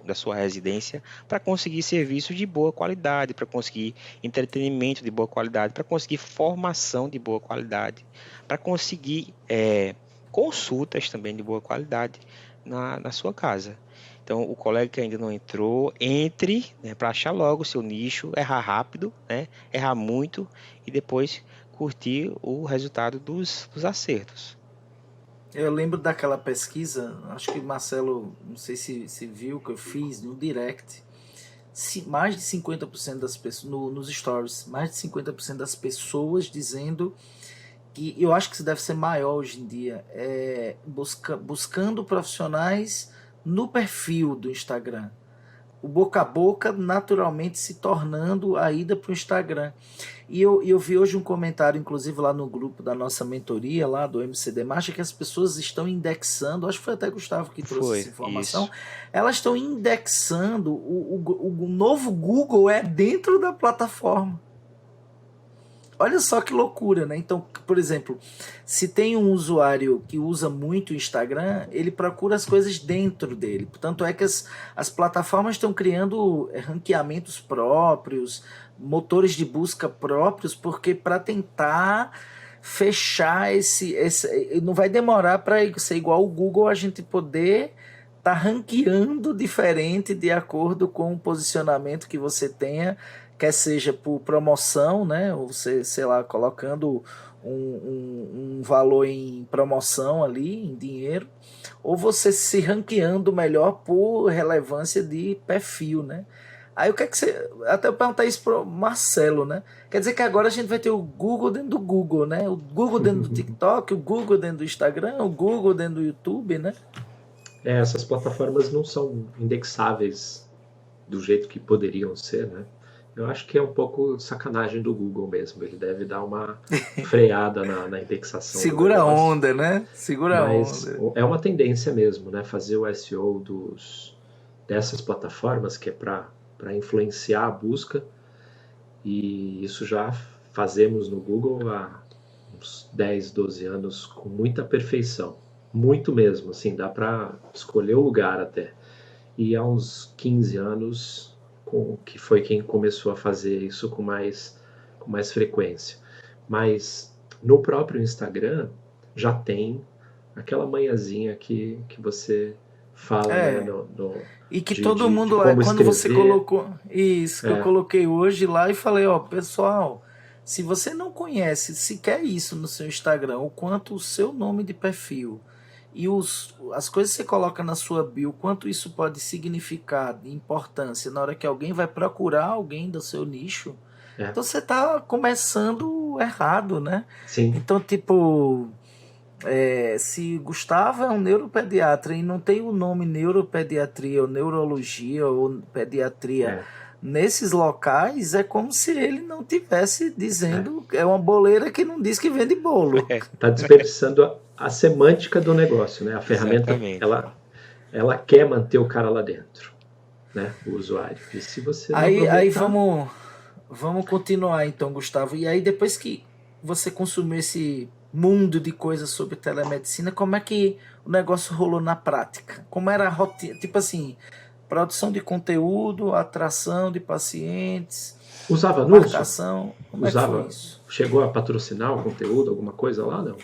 da sua residência para conseguir serviços de boa qualidade, para conseguir entretenimento de boa qualidade, para conseguir formação de boa qualidade, para conseguir consultas também de boa qualidade na sua casa. Então, o colega que ainda não entrou, entre, né, para achar logo o seu nicho, errar rápido, né, errar muito e depois curtir o resultado dos acertos. Eu lembro daquela pesquisa, acho que o Marcelo, não sei se viu, que eu fiz no Direct. Mais de 50% das pessoas, nos stories, mais de 50% das pessoas dizendo que, eu acho que isso deve ser maior hoje em dia, buscando profissionais no perfil do Instagram. O boca a boca naturalmente se tornando a ida para o Instagram. E eu vi hoje um comentário, inclusive lá no grupo da nossa mentoria, lá do MCD Marcha, que as pessoas estão indexando, acho que foi até Gustavo que trouxe essa informação, isso. Elas estão indexando, o novo Google é dentro da plataforma. Olha só que loucura, né? Então, por exemplo, se tem um usuário que usa muito o Instagram, ele procura as coisas dentro dele. Tanto é que as plataformas estão criando ranqueamentos próprios, motores de busca próprios, porque para tentar fechar esse... Não vai demorar para ser igual o Google, a gente poder estar ranqueando diferente de acordo com o posicionamento que você tenha, quer seja por promoção, né? Ou você, sei lá, colocando um valor em promoção ali, em dinheiro, ou você se ranqueando melhor por relevância de perfil, né? Aí o que é que você... Até eu perguntar isso pro Marcelo, né? Quer dizer que agora a gente vai ter o Google dentro do Google, né? O Google dentro do TikTok, o Google dentro do Instagram, o Google dentro do YouTube, né? Essas plataformas não são indexáveis do jeito que poderiam ser, né? Eu acho que é um pouco sacanagem do Google mesmo. Ele deve dar uma freada na indexação. Segura a onda, né? Segura a onda. É uma tendência mesmo, né? Fazer o SEO dessas plataformas, que é para influenciar a busca. E isso já fazemos no Google há uns 10, 12 anos com muita perfeição. Muito mesmo, assim, dá para escolher o lugar até. E há uns 15 anos... que foi quem começou a fazer isso com mais frequência. Mas no próprio Instagram já tem aquela manhãzinha que você fala, né, e que todo mundo lá, quando você colocou isso, que eu coloquei hoje lá e falei, ó, pessoal, se você não conhece sequer isso no seu Instagram, o quanto o seu nome de perfil e as coisas que você coloca na sua bio, quanto isso pode significar de importância na hora que alguém vai procurar alguém do seu nicho, então você está começando errado, né? Sim. Então, tipo, se Gustavo é um neuropediatra e não tem o nome neuropediatria ou neurologia ou pediatria nesses locais, é como se ele não tivesse dizendo, é uma boleira que não diz que vende bolo. Está desperdiçando a semântica do negócio, né? A ferramenta, ela quer manter o cara lá dentro, né? O usuário. E se você não aí vamos continuar então, Gustavo. E aí depois que você consumiu esse mundo de coisas sobre telemedicina, como é que o negócio rolou na prática? Como era a rotina? Tipo assim, produção de conteúdo, atração de pacientes, usava anúncio? marcação, como usava, é que foi isso? Chegou a patrocinar o conteúdo, alguma coisa lá, não?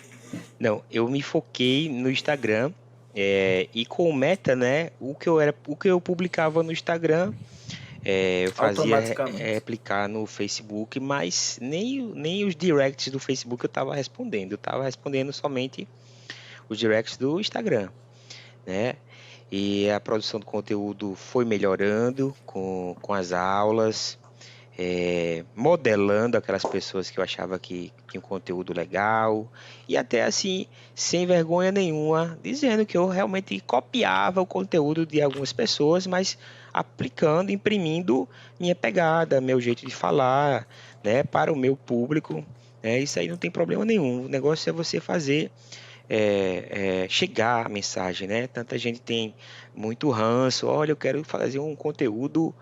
Não, eu me foquei no Instagram E com o Meta, né, o que eu publicava no Instagram, eu fazia Automaticamente. replicar no Facebook, mas nem os directs do Facebook eu estava respondendo. Eu estava respondendo somente os directs do Instagram, né? E a produção do conteúdo foi melhorando com as aulas, modelando aquelas pessoas que eu achava que tinham conteúdo legal, e até assim, sem vergonha nenhuma, dizendo que eu realmente copiava o conteúdo de algumas pessoas, mas aplicando, imprimindo minha pegada, meu jeito de falar, né, para o meu público. Isso aí não tem problema nenhum. O negócio é você fazer chegar a mensagem, né? Tanta gente tem muito ranço. Olha, eu quero fazer um conteúdo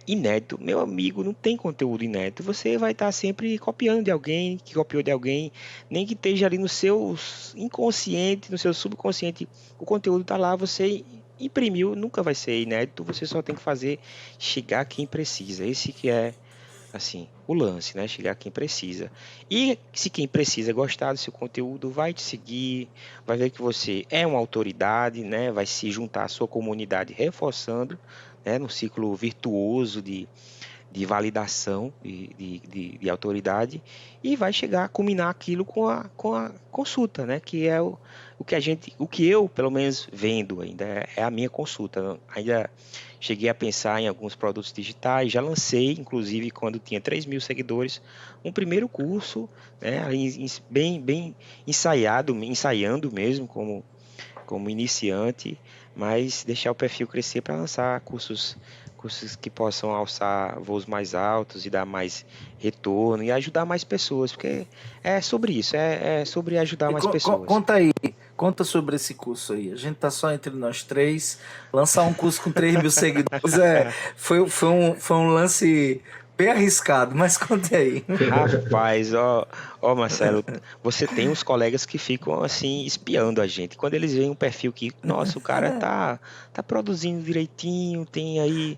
inédito. Meu amigo, não tem conteúdo inédito. Você vai estar sempre copiando de alguém que copiou de alguém, nem que esteja ali no seu inconsciente, no seu subconsciente, o conteúdo está lá, você imprimiu, nunca vai ser inédito. Você só tem que fazer chegar a quem precisa. Esse que é assim, o lance, né? Chegar a quem precisa. E se quem precisa gostar do seu conteúdo, vai te seguir, vai ver que você é uma autoridade, né? Vai se juntar à sua comunidade, reforçando, né? No ciclo virtuoso de validação de autoridade, e vai chegar a culminar aquilo com a consulta, né? Que é o que eu, pelo menos, vendo ainda, é a minha consulta. Ainda cheguei a pensar em alguns produtos digitais, já lancei, inclusive, quando tinha 3.000 seguidores, um primeiro curso, né? Bem ensaiando mesmo, como iniciante, mas deixar o perfil crescer para lançar cursos que possam alçar voos mais altos e dar mais retorno e ajudar mais pessoas, porque é sobre isso, é sobre ajudar E mais pessoas. conta aí, conta sobre esse curso aí. A gente tá só entre nós três. Lançar um curso com 3.000 seguidores foi um lance bem arriscado, mas conta aí. Rapaz, ó Marcelo, você tem uns colegas que ficam assim espiando a gente. Quando eles veem um perfil que, nossa, o cara tá produzindo direitinho, tem aí,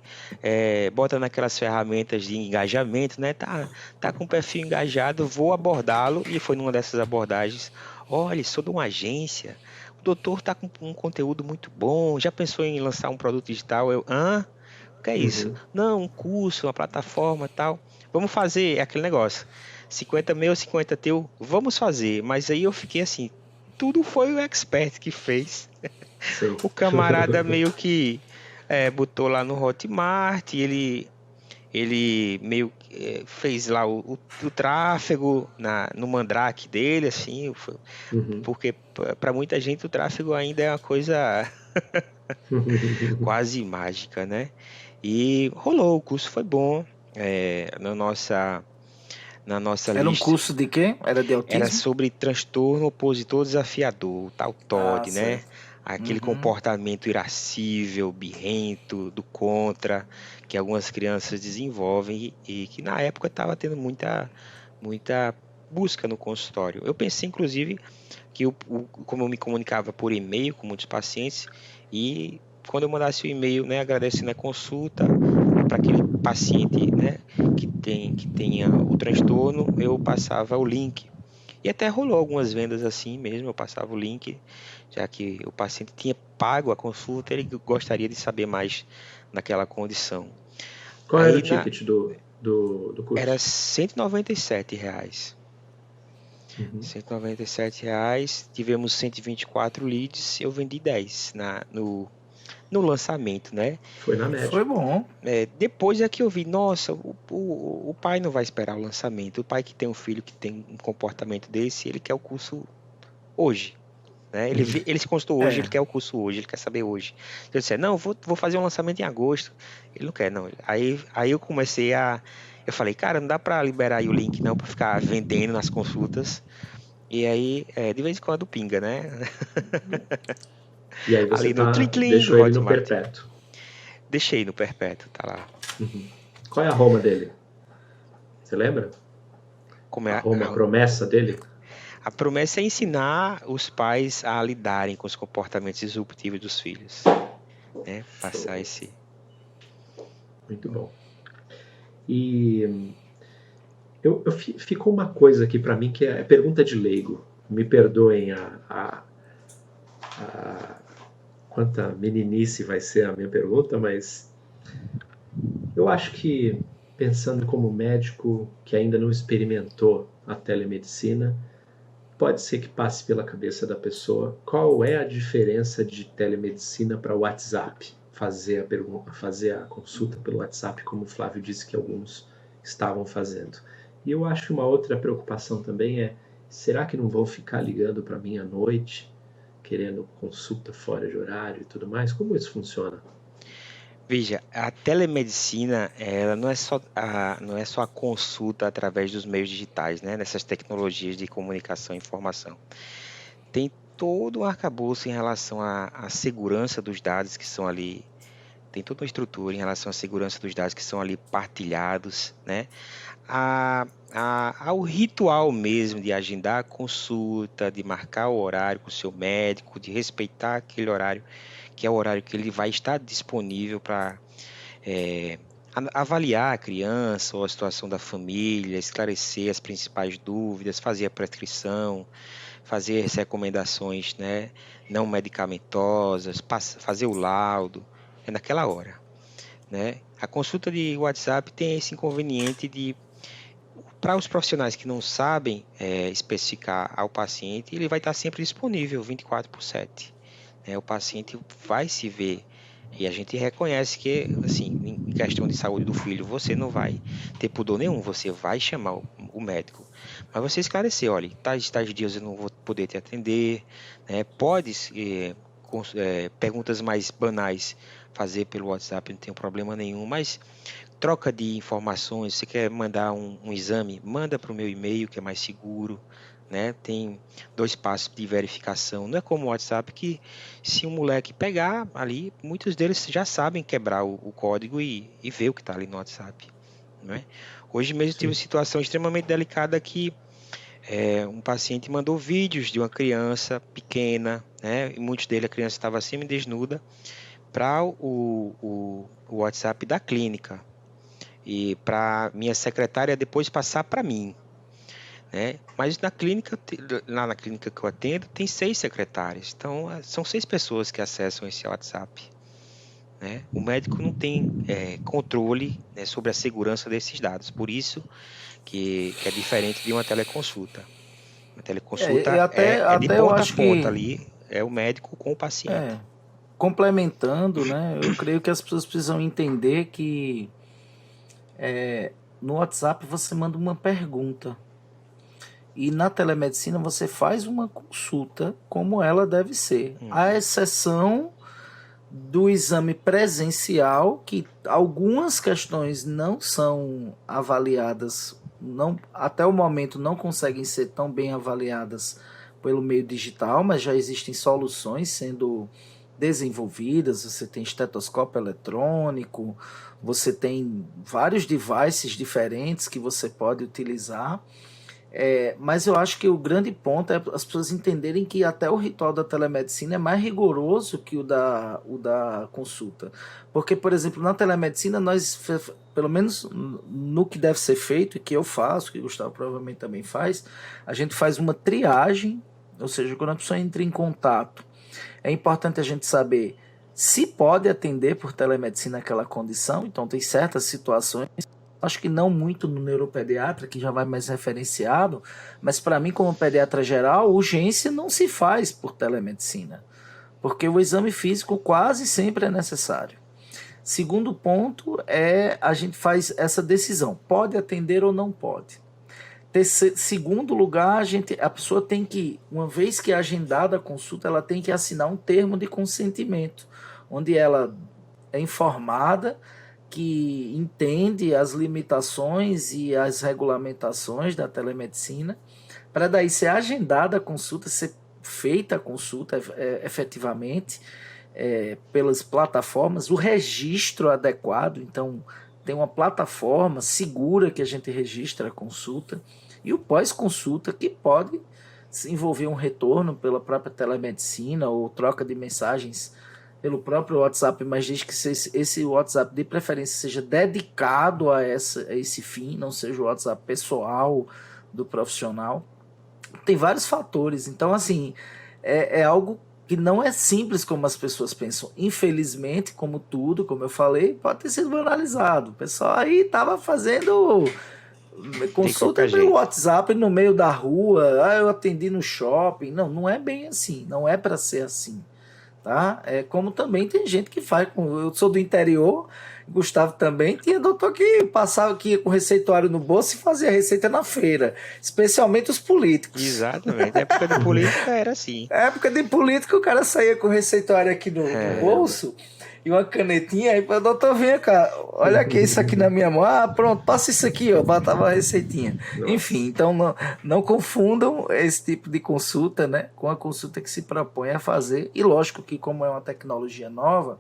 bota naquelas ferramentas de engajamento, né? Tá com um perfil engajado, vou abordá-lo. E foi numa dessas abordagens. Olha, sou de uma agência, o doutor tá com um conteúdo muito bom, já pensou em lançar um produto digital? O que é isso? Uhum. Não, um curso, uma plataforma e tal. Vamos fazer aquele negócio. 50 meu, 50 teu, vamos fazer. Mas aí eu fiquei assim, tudo foi o expert que fez. Sei. O camarada meio que botou lá no Hotmart, ele meio que fez lá o tráfego no Mandrake dele, assim, Uhum. porque para muita gente o tráfego ainda é uma coisa quase mágica, né? E rolou, o curso foi bom. Na nossa Era um lista curso de quê? Era de era autismo? sobre transtorno opositor desafiador, o tal Ah, TOD, né? certo. Aquele Uhum. comportamento irascível, birrento, do contra, que algumas crianças desenvolvem e que na época estava tendo muita busca no consultório. Eu pensei, inclusive, que como eu me comunicava por e-mail com muitos pacientes, e quando eu mandasse o e-mail, né, agradecendo a consulta para aquele paciente, né, que tenha o transtorno, eu passava o link. E até rolou algumas vendas assim mesmo, eu passava o link, já que o paciente tinha pago a consulta, ele gostaria de saber mais naquela condição. Qual era o Aí ticket do era curso? R$ 197. Uhum. R$ 197, tivemos 124 leads, eu vendi 10 no lançamento, né? Foi na média. Foi bom. Depois é que eu vi, nossa, o pai não vai esperar o lançamento. O pai que tem um filho que tem um comportamento desse, ele quer o curso hoje. Né? Ele se consultou hoje, ele É. quer o curso hoje, ele quer saber hoje. Se eu disser, não, vou fazer um lançamento em agosto, ele não quer, não. Aí eu comecei eu falei, cara, não dá para liberar aí o link não, para ficar vendendo nas consultas. E aí, de vez em quando pinga, né? E aí você Ali no Tlim do deixou ele no Hotmart. perpétuo. Deixei no perpétuo, tá lá. Uhum. Qual é a Roma dele? Você lembra? Como A é Roma, a promessa dele? a promessa é ensinar os pais a lidarem com os comportamentos disruptivos dos filhos, né? Passar Show. esse. Muito bom. E ficou uma coisa aqui para mim que é pergunta de leigo. Me perdoem quanta meninice vai ser a minha pergunta, mas eu acho que, pensando como médico que ainda não experimentou a telemedicina, pode ser que passe pela cabeça da pessoa qual é a diferença de telemedicina para o WhatsApp. Fazer a consulta pelo WhatsApp, como o Flávio disse que alguns estavam fazendo. E eu acho que uma outra preocupação também é, será que não vão ficar ligando para mim à noite, querendo consulta fora de horário e tudo mais? Como isso funciona? Veja, a telemedicina, ela não é só a consulta através dos meios digitais, né? Nessas tecnologias de comunicação e informação. Tem todo um arcabouço em relação à segurança dos dados que são ali, tem toda uma estrutura em relação à segurança dos dados que são ali partilhados, né? Ao ritual mesmo de agendar a consulta, de marcar o horário com o seu médico, de respeitar aquele horário, que é o horário que ele vai estar disponível para avaliar a criança ou a situação da família, esclarecer as principais dúvidas, fazer a prescrição, fazer as recomendações, né, não medicamentosas, fazer o laudo, é naquela hora, né? A consulta de WhatsApp tem esse inconveniente de, para os profissionais que não sabem especificar ao paciente, ele vai estar sempre disponível 24/7. Né? O paciente vai se ver e a gente reconhece que, assim, em questão de saúde do filho, você não vai ter pudor nenhum, você vai chamar o médico. Mas você esclarecer, olha, tais dias eu não vou poder te atender, né? Pode, perguntas mais banais fazer pelo WhatsApp, não tem problema nenhum, mas troca de informações, você quer mandar um exame, manda para o meu e-mail, que é mais seguro, né? Tem 2 passos de verificação. Não é como o WhatsApp que, se um moleque pegar ali, muitos deles já sabem quebrar o código e ver o que está ali no WhatsApp, né? Hoje mesmo tive uma Sim. situação extremamente delicada que um paciente mandou vídeos de uma criança pequena, né? E muitos deles a criança estava semi-desnuda, para o WhatsApp da clínica e para minha secretária depois passar para mim, né? Mas na clínica, lá na clínica que eu atendo, tem 6 secretárias, então são 6 pessoas que acessam esse WhatsApp, né? O médico não tem controle, né, sobre a segurança desses dados, por isso que é diferente de uma teleconsulta. Uma teleconsulta E até, é de até eu ponta a acho ponta que, ali, é o médico com o paciente. é, complementando, né? Eu creio que as pessoas precisam entender que no WhatsApp você manda uma pergunta e na telemedicina você faz uma consulta como ela deve ser. À Uhum. exceção do exame presencial, que algumas questões não são avaliadas, não, até o momento não conseguem ser tão bem avaliadas pelo meio digital, mas já existem soluções sendo desenvolvidas. Você tem estetoscópio eletrônico, você tem vários devices diferentes que você pode utilizar. Mas eu acho que o grande ponto é as pessoas entenderem que até o ritual da telemedicina é mais rigoroso que o da consulta. Porque, por exemplo, na telemedicina, pelo menos no que deve ser feito, e que eu faço, que o Gustavo provavelmente também faz, a gente faz uma triagem, ou seja, quando a pessoa entra em contato, é importante a gente saber se pode atender por telemedicina aquela condição. Então, tem certas situações, acho que não muito no neuropediatra, que já vai mais referenciado, mas para mim, como pediatra geral, urgência não se faz por telemedicina, porque o exame físico quase sempre é necessário. Segundo ponto é a gente faz essa decisão, pode atender ou não pode. Segundo lugar, a pessoa tem que, uma vez que é agendada a consulta, ela tem que assinar um termo de consentimento, onde ela é informada que entende as limitações e as regulamentações da telemedicina, para daí ser agendada a consulta, ser feita a consulta efetivamente pelas plataformas, o registro adequado. Então, tem uma plataforma segura que a gente registra a consulta, e o pós-consulta, que pode envolver um retorno pela própria telemedicina ou troca de mensagens pelo próprio WhatsApp, mas diz que esse WhatsApp de preferência seja dedicado a esse fim, não seja o WhatsApp pessoal do profissional. Tem vários fatores, então assim, é algo que não é simples como as pessoas pensam. Infelizmente, como tudo, como eu falei, pode ter sido banalizado. O pessoal aí estava fazendo De consulta qualquer pelo jeito. WhatsApp no meio da rua. Ah, eu atendi no shopping. Não, não é bem assim. Não é para ser assim, tá? É como também tem gente que faz. Eu sou do interior, Gustavo também. Tinha doutor que passava aqui com receituário no bolso e fazia receita na feira, especialmente os políticos. Exatamente. Na época de política era assim. Na época de política, o cara saía com o receituário aqui no Caramba. bolso e uma canetinha. Aí, doutor, vem cá, olha aqui isso aqui na minha mão. Ah, pronto, passa isso aqui, ó. Botava a receitinha. Enfim, Nossa. então não confundam esse tipo de consulta, né, com a consulta que se propõe a fazer. E lógico que, como é uma tecnologia nova,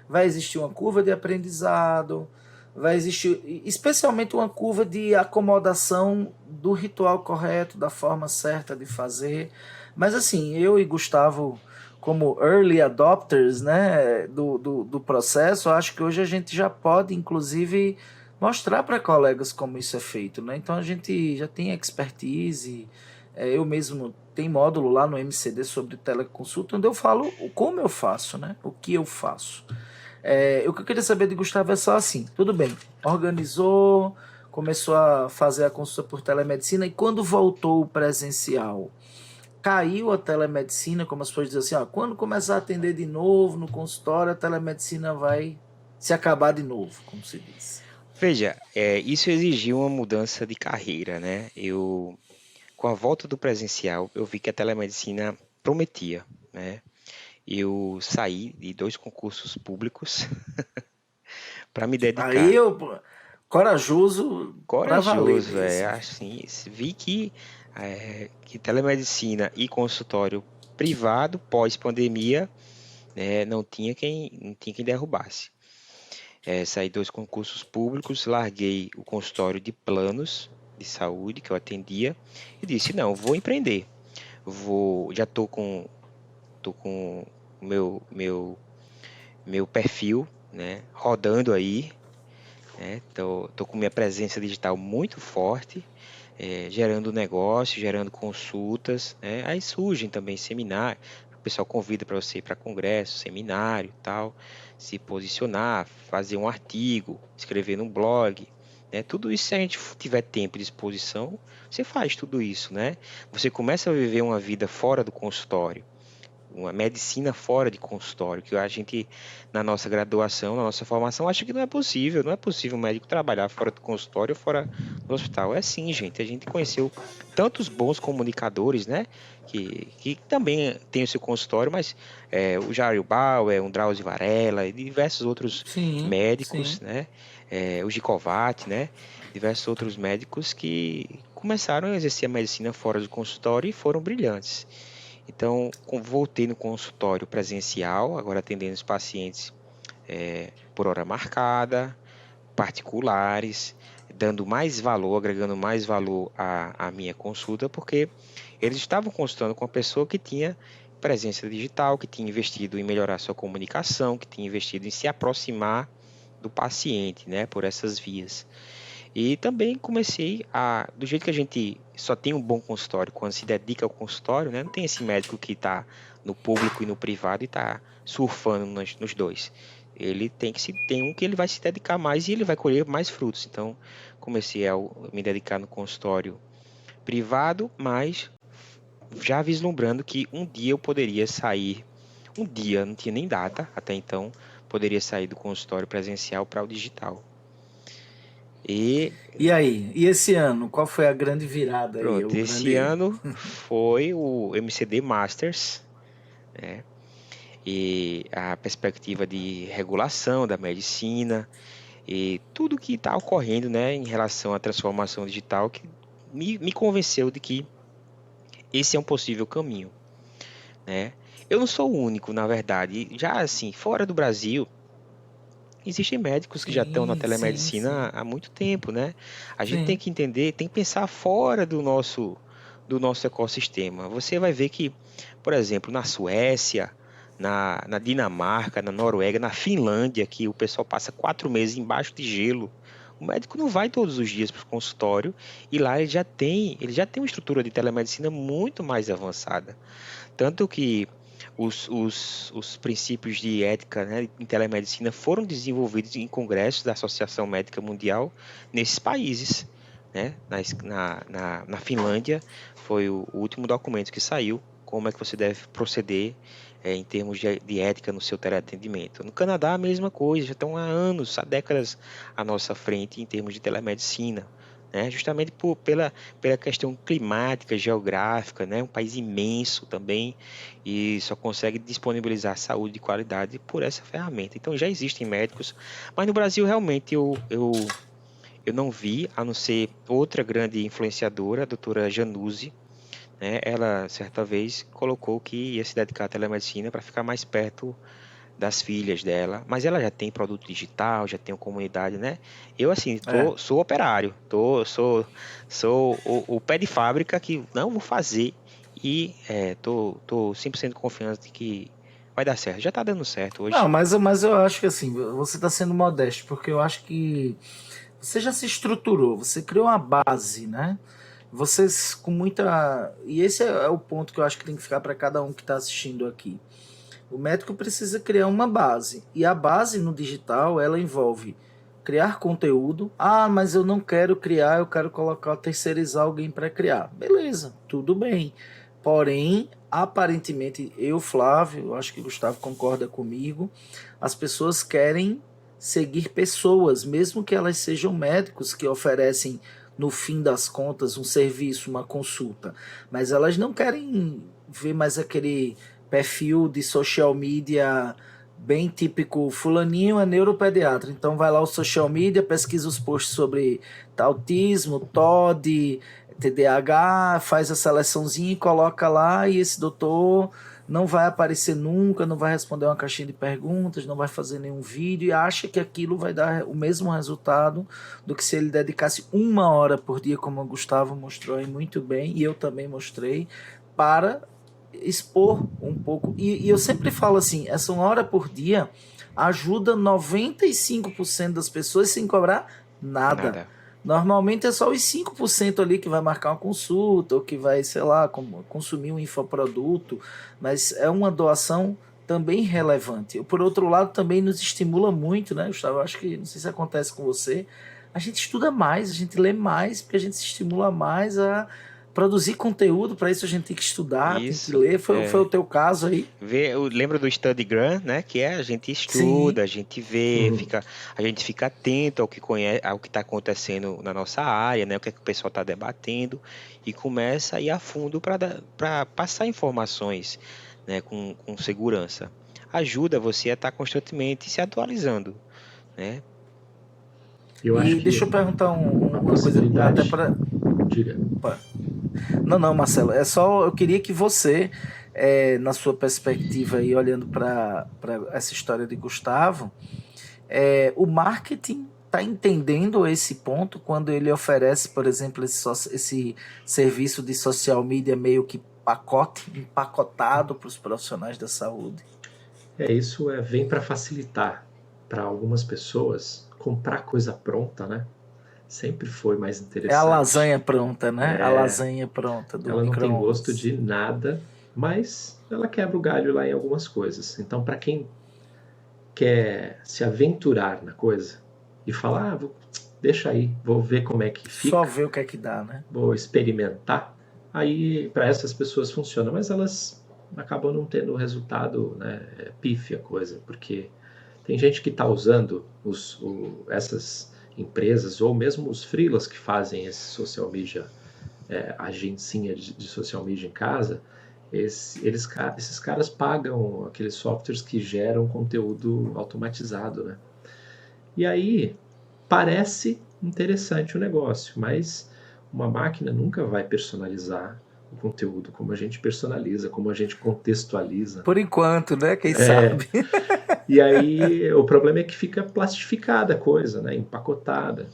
vai existir uma curva de aprendizado, vai existir especialmente uma curva de acomodação do ritual correto, da forma certa de fazer. Mas assim, eu e Gustavo, como early adopters, né, do processo, acho que hoje a gente já pode, inclusive, mostrar para colegas como isso é feito, né? Então a gente já tem expertise, eu mesmo tem módulo lá no MCD sobre teleconsulta, onde eu falo como eu faço, né? O que eu faço. O que eu queria saber de Gustavo é só assim, tudo bem, organizou, começou a fazer a consulta por telemedicina e quando voltou o presencial, caiu a telemedicina, como as pessoas dizem assim, ó, quando começar a atender de novo no consultório, a telemedicina vai se acabar de novo, como se diz. Veja, isso exigiu uma mudança de carreira, né? Com a volta do presencial, eu vi que a telemedicina prometia, né? Eu saí de 2 concursos públicos para me Aí dedicar. eu, corajoso pra valer Corajoso, mesmo. assim, vi que telemedicina e consultório privado pós-pandemia, né, não tinha quem derrubasse. Saí 2 concursos públicos, larguei o consultório de planos de saúde que eu atendia e disse, não, vou empreender. Já tô com o meu perfil, né, rodando aí, né, tô com minha presença digital muito forte, gerando negócio, gerando consultas, né, aí surgem também seminários, o pessoal convida para você ir para congresso, seminário e tal, se posicionar, fazer um artigo, escrever no blog, né, tudo isso se a gente tiver tempo e disposição, você faz tudo isso, né, você começa a viver uma vida fora do consultório, uma medicina fora de consultório, que a gente, na nossa graduação, na nossa formação, acha que não é possível um médico trabalhar fora do consultório, fora do hospital. É sim, gente, a gente conheceu tantos bons comunicadores, né, que também tem o seu consultório, mas o Jair Bauer, o Drauzio Varela e diversos outros Sim, médicos, sim. né, o Gicovati, né, diversos outros médicos que começaram a exercer a medicina fora do consultório e foram brilhantes. Então, voltei no consultório presencial, agora atendendo os pacientes por hora marcada, particulares, dando mais valor, agregando mais valor à minha consulta, porque eles estavam consultando com uma pessoa que tinha presença digital, que tinha investido em melhorar sua comunicação, que tinha investido em se aproximar do paciente, né, por essas vias. E também comecei do jeito que a gente só tem um bom consultório quando se dedica ao consultório, né? Não tem esse médico que está no público e no privado e está surfando nos dois. Ele tem um que ele vai se dedicar mais e ele vai colher mais frutos. Então, comecei a me dedicar no consultório privado, mas já vislumbrando que um dia eu poderia sair, um dia, não tinha nem data até então, poderia sair do consultório presencial para o digital. E E aí? E esse ano? Qual foi a grande virada aí? pronto, O esse grande. ano foi o MCD Masters, né? E a perspectiva de regulação da medicina e tudo que está ocorrendo, né, em relação à transformação digital que me convenceu de que esse é um possível caminho, né? Eu não sou o único, na verdade. Já assim, fora do Brasil, existem médicos que já estão na Sim, sim, telemedicina sim. há muito tempo, né? A gente tem Sim. que entender, tem que pensar fora do nosso ecossistema. Você vai ver que, por exemplo, na Suécia, na Dinamarca, na Noruega, na Finlândia, que o pessoal passa 4 meses embaixo de gelo, o médico não vai todos os dias para o consultório e lá ele já tem uma estrutura de telemedicina muito mais avançada. Tanto que os princípios de ética, né, em telemedicina foram desenvolvidos em congressos da Associação Médica Mundial nesses países. Né? Na Finlândia foi o último documento que saiu, como é que você deve proceder em termos de ética no seu teleatendimento. No Canadá, a mesma coisa, já estão há anos, há décadas à nossa frente em termos de telemedicina. Né? Justamente pela questão climática, geográfica, né? Um país imenso também, e só consegue disponibilizar saúde de qualidade por essa ferramenta. Então já existem médicos, mas no Brasil realmente eu não vi, a não ser outra grande influenciadora, a doutora Januse, né? Ela, certa vez, colocou que ia se dedicar à telemedicina para ficar mais perto das filhas dela, mas ela já tem produto digital, já tem uma comunidade, né? Eu, assim, sou operário, sou o pé de fábrica que não vou fazer e tô 100% confiante de que vai dar certo. Já está dando certo hoje. Não, mas eu acho que assim, você está sendo modesto, porque eu acho que você já se estruturou, você criou uma base, né? Vocês com muita. E esse é o ponto que eu acho que tem que ficar para cada um que está assistindo aqui. O médico precisa criar uma base. E a base no digital, ela envolve criar conteúdo. Ah, mas eu não quero criar, eu quero terceirizar alguém para criar. Beleza, tudo bem. Porém, aparentemente, eu, Flávio, acho que o Gustavo concorda comigo, as pessoas querem seguir pessoas, mesmo que elas sejam médicos que oferecem, no fim das contas, um serviço, uma consulta. Mas elas não querem ver mais aquele perfil de social media bem típico, fulaninho é neuropediatra, então vai lá o social media, pesquisa os posts sobre autismo, TOD, TDAH, faz a seleçãozinha e coloca lá, e esse doutor não vai aparecer nunca, não vai responder uma caixinha de perguntas, não vai fazer nenhum vídeo e acha que aquilo vai dar o mesmo resultado do que se ele dedicasse 1 hora por dia, como o Gustavo mostrou aí muito bem, e eu também mostrei, para expor um pouco. E eu sempre falo assim, essa 1 hora por dia ajuda 95% das pessoas sem cobrar nada. Normalmente é só os 5% ali que vai marcar uma consulta, ou que vai, sei lá, consumir um infoproduto, mas é uma doação também relevante. Por outro lado, também nos estimula muito, né, Gustavo? Eu acho que, não sei se acontece com você, a gente estuda mais, a gente lê mais, porque a gente se estimula mais a produzir conteúdo. Para isso a gente tem que estudar, Isso, tem que ler. Foi o teu caso aí? Eu lembro do StudyGram, né? Que a gente estuda, Sim. A gente vê, a gente fica atento ao que está acontecendo na nossa área, né? O que é que o pessoal está debatendo, e começa a ir a fundo para passar informações, né? Com segurança. Ajuda você a estar constantemente se atualizando, né? Deixa eu perguntar uma coisa, até para... Diga. Não, Marcelo, é só, eu queria que você, na sua perspectiva aí, olhando para essa história de Gustavo, o marketing está entendendo esse ponto quando ele oferece, por exemplo, esse serviço de social media meio que empacotado para os profissionais da saúde? Isso vem para facilitar para algumas pessoas comprar coisa pronta, né? Sempre foi mais interessante. É a lasanha pronta, né? A lasanha pronta do Ela não tem micro-ondas. gosto de nada, mas ela quebra o galho lá em algumas coisas. Então, para quem quer se aventurar na coisa e falar, deixa aí, vou ver como é que fica. Só ver o que é que dá, né? Vou experimentar. Aí, para essas pessoas funciona, mas elas acabam não tendo resultado, né? Pífia a coisa, porque tem gente que está usando essas empresas, ou mesmo os freelas que fazem esse social media, agencinha de social media em casa, esses caras pagam aqueles softwares que geram conteúdo automatizado, né? E aí parece interessante o negócio, mas uma máquina nunca vai personalizar o conteúdo como a gente personaliza, como a gente contextualiza. Por enquanto, né? Quem sabe? E aí o problema é que fica plastificada a coisa, né? Empacotada.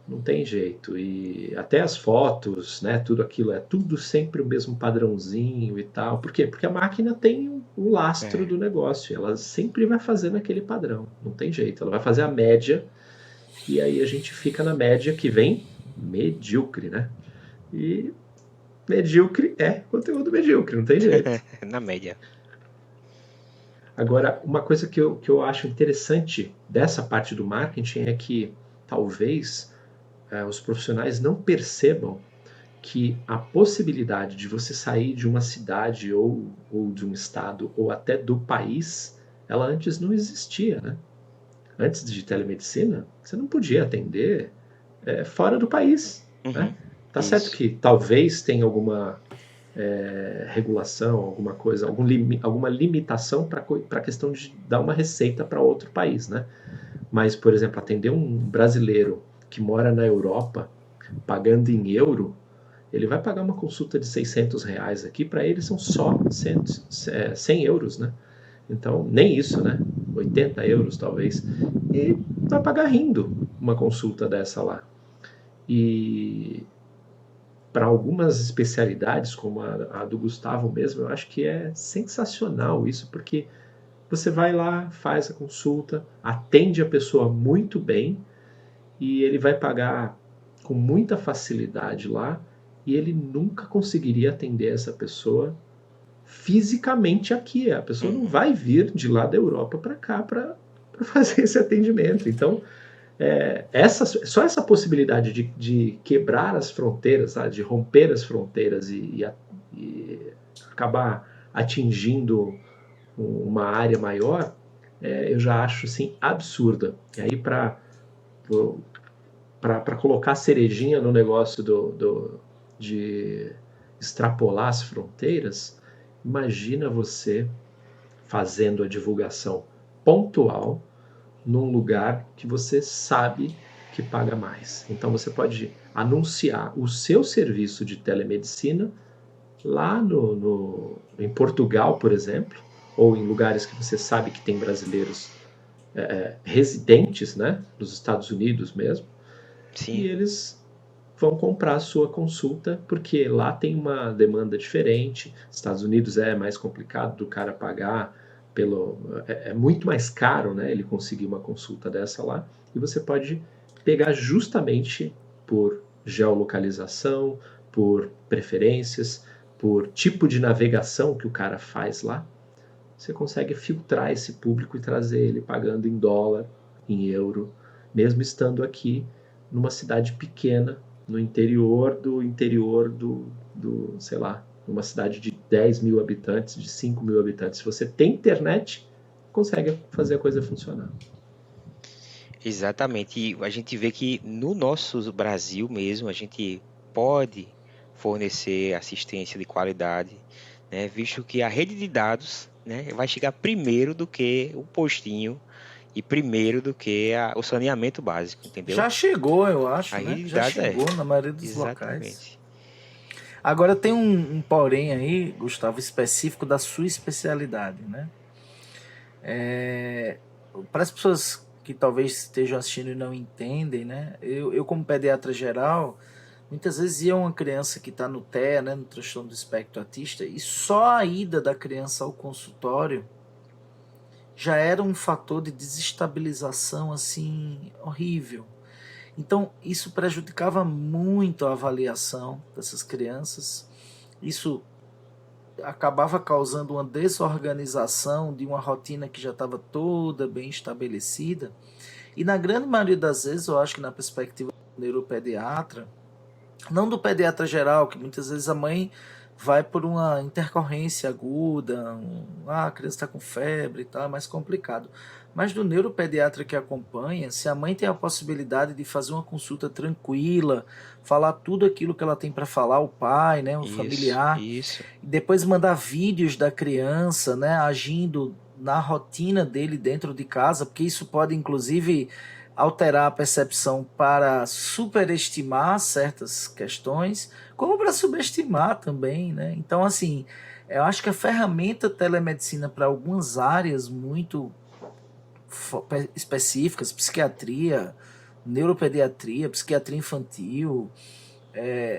Não tem jeito. E até as fotos, né? Tudo aquilo é tudo sempre o mesmo padrãozinho e tal. Por quê? Porque a máquina tem o lastro do negócio. Ela sempre vai fazendo aquele padrão. Não tem jeito. Ela vai fazer a média. E aí a gente fica na média que vem medíocre, né? E medíocre é conteúdo medíocre, não tem jeito. Na média. Agora, uma coisa que eu acho interessante dessa parte do marketing é que talvez os profissionais não percebam que a possibilidade de você sair de uma cidade ou de um estado ou até do país, ela antes não existia, né? Antes de telemedicina, você não podia atender fora do país, né? Uhum. Tá certo Isso. que talvez tenha alguma regulação, alguma coisa, alguma limitação para a questão de dar uma receita para outro país, né? Mas, por exemplo, atender um brasileiro que mora na Europa, pagando em euro, ele vai pagar uma consulta de R$ 600 aqui, para ele são só 100 euros, né? Então, nem isso, né? 80 euros talvez. E vai pagar rindo uma consulta dessa lá. E para algumas especialidades, como a do Gustavo mesmo, eu acho que é sensacional isso, porque você vai lá, faz a consulta, atende a pessoa muito bem e ele vai pagar com muita facilidade lá e ele nunca conseguiria atender essa pessoa fisicamente aqui. A pessoa não vai vir de lá da Europa para cá para fazer esse atendimento. Então, só essa possibilidade de quebrar as fronteiras, tá? De romper as fronteiras e acabar atingindo uma área maior, eu já acho assim, absurda. E aí, para colocar cerejinha no negócio de extrapolar as fronteiras, imagina você fazendo a divulgação pontual num lugar que você sabe que paga mais. Então você pode anunciar o seu serviço de telemedicina lá em Portugal, por exemplo, ou em lugares que você sabe que tem brasileiros residentes, né, nos Estados Unidos mesmo, e Sim. eles vão comprar a sua consulta, porque lá tem uma demanda diferente. Estados Unidos é mais complicado do cara pagar é muito mais caro, né, ele conseguir uma consulta dessa lá, e você pode pegar justamente por geolocalização, por preferências, por tipo de navegação que o cara faz lá, você consegue filtrar esse público e trazer ele pagando em dólar, em euro, mesmo estando aqui numa cidade pequena, no interior do sei lá, numa cidade de 10 mil habitantes, de 5 mil habitantes. Se você tem internet, consegue fazer a coisa funcionar. Exatamente. E a gente vê que no nosso Brasil mesmo, a gente pode fornecer assistência de qualidade, né? Visto que a rede de dados, né, vai chegar primeiro do que o postinho e primeiro do que o saneamento básico, entendeu? Já chegou, eu A acho, né? rede de Já dados chegou na maioria dos locais. exatamente. Agora tem um porém aí, Gustavo, específico da sua especialidade, né? Para as pessoas que talvez estejam assistindo e não entendem, né? Eu como pediatra geral, muitas vezes ia uma criança que está no TEA, né, no transtorno do espectro autista, e só a ida da criança ao consultório já era um fator de desestabilização assim horrível. Então isso prejudicava muito a avaliação dessas crianças. Isso acabava causando uma desorganização de uma rotina que já estava toda bem estabelecida. E na grande maioria das vezes, eu acho que na perspectiva do neuropediatra, não do pediatra geral, que muitas vezes a mãe vai por uma intercorrência aguda, a criança está com febre e tal, é mais complicado. Mas do neuropediatra que acompanha, se a mãe tem a possibilidade de fazer uma consulta tranquila, falar tudo aquilo que ela tem para falar, o pai, né, o familiar, Isso. e depois mandar vídeos da criança, né, agindo na rotina dele dentro de casa, porque isso pode inclusive alterar a percepção para superestimar certas questões, como para subestimar também, né? Então, assim, eu acho que a ferramenta telemedicina para algumas áreas muito específicas, psiquiatria, neuropediatria, psiquiatria infantil,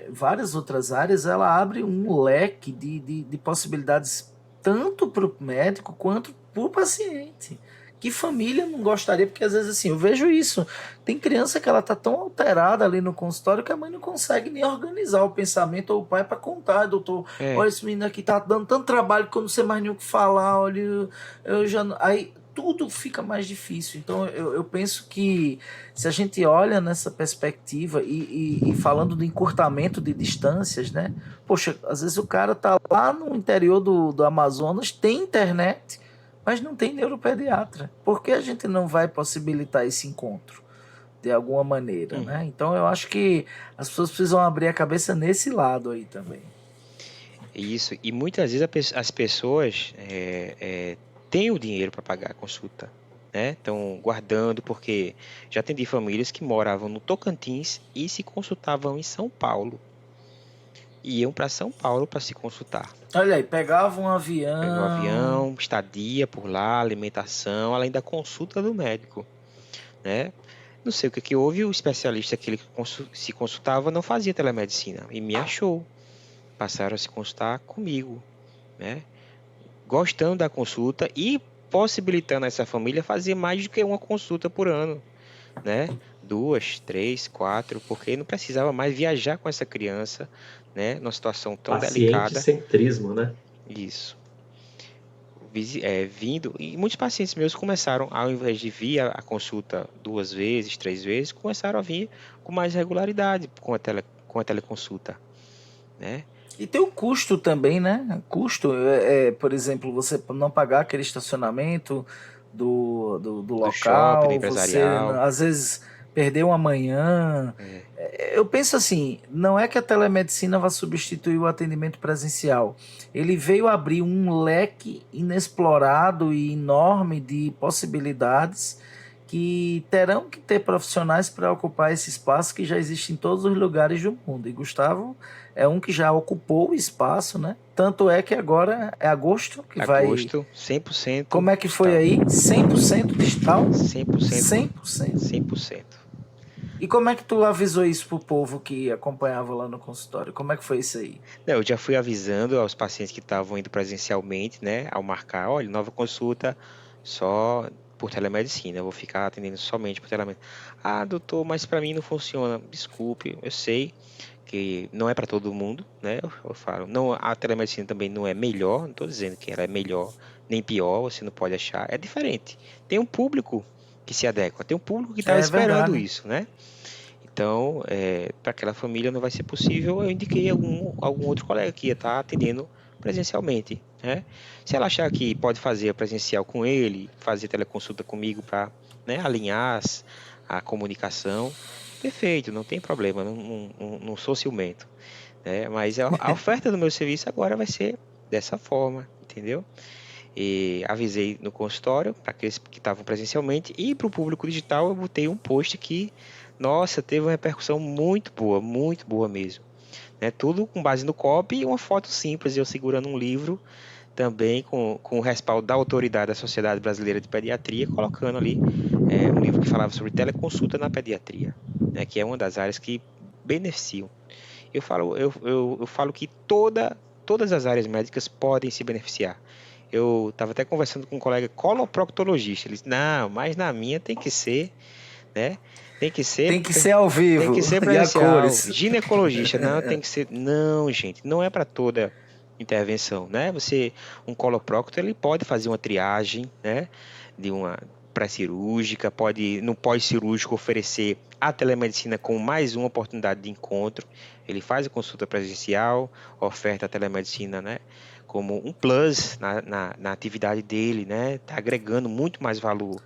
várias outras áreas, ela abre um leque de possibilidades tanto para o médico quanto para o paciente, Que família não gostaria? Porque às vezes assim, eu vejo isso. Tem criança que ela tá tão alterada ali no consultório que a mãe não consegue nem organizar o pensamento ou o pai para contar, doutor. É, Olha, esse menino aqui tá dando tanto trabalho que eu não sei mais nem o que falar. Olha, eu já. Aí tudo fica mais difícil. Então eu penso que se a gente olha nessa perspectiva e falando do encurtamento de distâncias, né? Poxa, às vezes o cara tá lá no interior do Amazonas, tem internet, mas não tem neuropediatra. Por que a gente não vai possibilitar esse encontro de alguma maneira, uhum. né? Então eu acho que as pessoas precisam abrir a cabeça nesse lado aí também. Isso. E muitas vezes as pessoas têm o dinheiro para pagar a consulta, né? Estão guardando, porque já atendi famílias que moravam no Tocantins e se consultavam em São Paulo. Iam para São Paulo para se consultar. Olha aí, pegava um Pegou avião. avião, estadia por lá, alimentação, além da consulta do médico, né? Não sei o que houve, o especialista que ele se consultava não fazia telemedicina e me achou. Passaram a se consultar comigo, né? Gostando da consulta e possibilitando a essa família fazer mais do que uma consulta por ano, né? 2, 3, 4, porque não precisava mais viajar com essa criança, né? Numa situação tão Paciente delicada. centrismo, né? Isso. Vindo, e muitos pacientes meus começaram, ao invés de vir a consulta 2 vezes, 3 vezes, começaram a vir com mais regularidade com a teleconsulta, né? E tem o custo também, né? Custo, por exemplo, você não pagar aquele estacionamento do Do shopping, do local, você empresarial. às vezes perder uma manhã. É, Eu penso assim, não é que a telemedicina vai substituir o atendimento presencial. Ele veio abrir um leque inexplorado e enorme de possibilidades que terão que ter profissionais para ocupar esse espaço que já existe em todos os lugares do mundo. E Gustavo é um que já ocupou o espaço, né? Tanto é que agora é agosto que vai. agosto, 100% Como é que foi digital. aí? 100% digital? 100%, 100%. 100%. E como é que tu avisou isso pro povo que acompanhava lá no consultório? Como é que foi isso aí? Não, eu já fui avisando aos pacientes que estavam indo presencialmente, né, ao marcar, olha, nova consulta só por telemedicina, eu vou ficar atendendo somente por telemedicina. Ah, doutor, mas para mim não funciona. Desculpe, eu sei que não é para todo mundo, né? Eu falo, não, a telemedicina também não é melhor, não estou dizendo que ela é melhor nem pior, você não pode achar, é diferente. Tem um público que se adequa, tem um público que estava É esperando verdade. isso, né? Então, para aquela família não vai ser possível, eu indiquei algum outro colega que ia estar atendendo presencialmente, né? Se ela achar que pode fazer presencial com ele, fazer teleconsulta comigo para, né, alinhar a comunicação, perfeito, não tem problema, não sou ciumento, né? Mas a oferta do meu serviço agora vai ser dessa forma, entendeu? E avisei no consultório para aqueles que estavam presencialmente e para o público digital eu botei um post que, nossa, teve uma repercussão muito boa mesmo, né? Tudo com base no copy e uma foto simples, eu segurando um livro também com o respaldo da autoridade da Sociedade Brasileira de Pediatria, colocando ali um livro que falava sobre teleconsulta na pediatria, né? Que é uma das áreas que beneficiam. Eu falo que todas as áreas médicas podem se beneficiar. Eu estava até conversando com um colega coloproctologista. Ele disse, não, mas na minha tem que ser, né? Tem que ser ao Tem que vivo ser e a presencial. cores. Ginecologista, não, tem que ser. Não, gente, não é para toda intervenção, né? Um coloprocto, ele pode fazer uma triagem, né? De uma pré-cirúrgica, pode, no pós-cirúrgico, oferecer a telemedicina com mais uma oportunidade de encontro. Ele faz a consulta presencial, oferta a telemedicina, né? Como um plus na atividade dele, né? Está agregando muito mais valor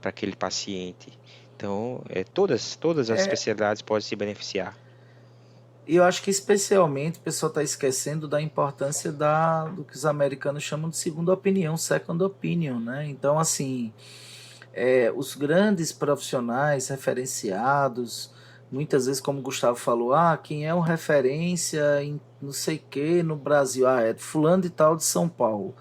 para aquele paciente. Então, todas as É, especialidades podem se beneficiar. e eu acho que especialmente o pessoal está esquecendo da importância do que os americanos chamam de segunda opinião, second opinion, né? Então, assim, os grandes profissionais referenciados, muitas vezes, como o Gustavo falou, quem é um referência em não sei o que no Brasil? É fulano de tal de São Paulo.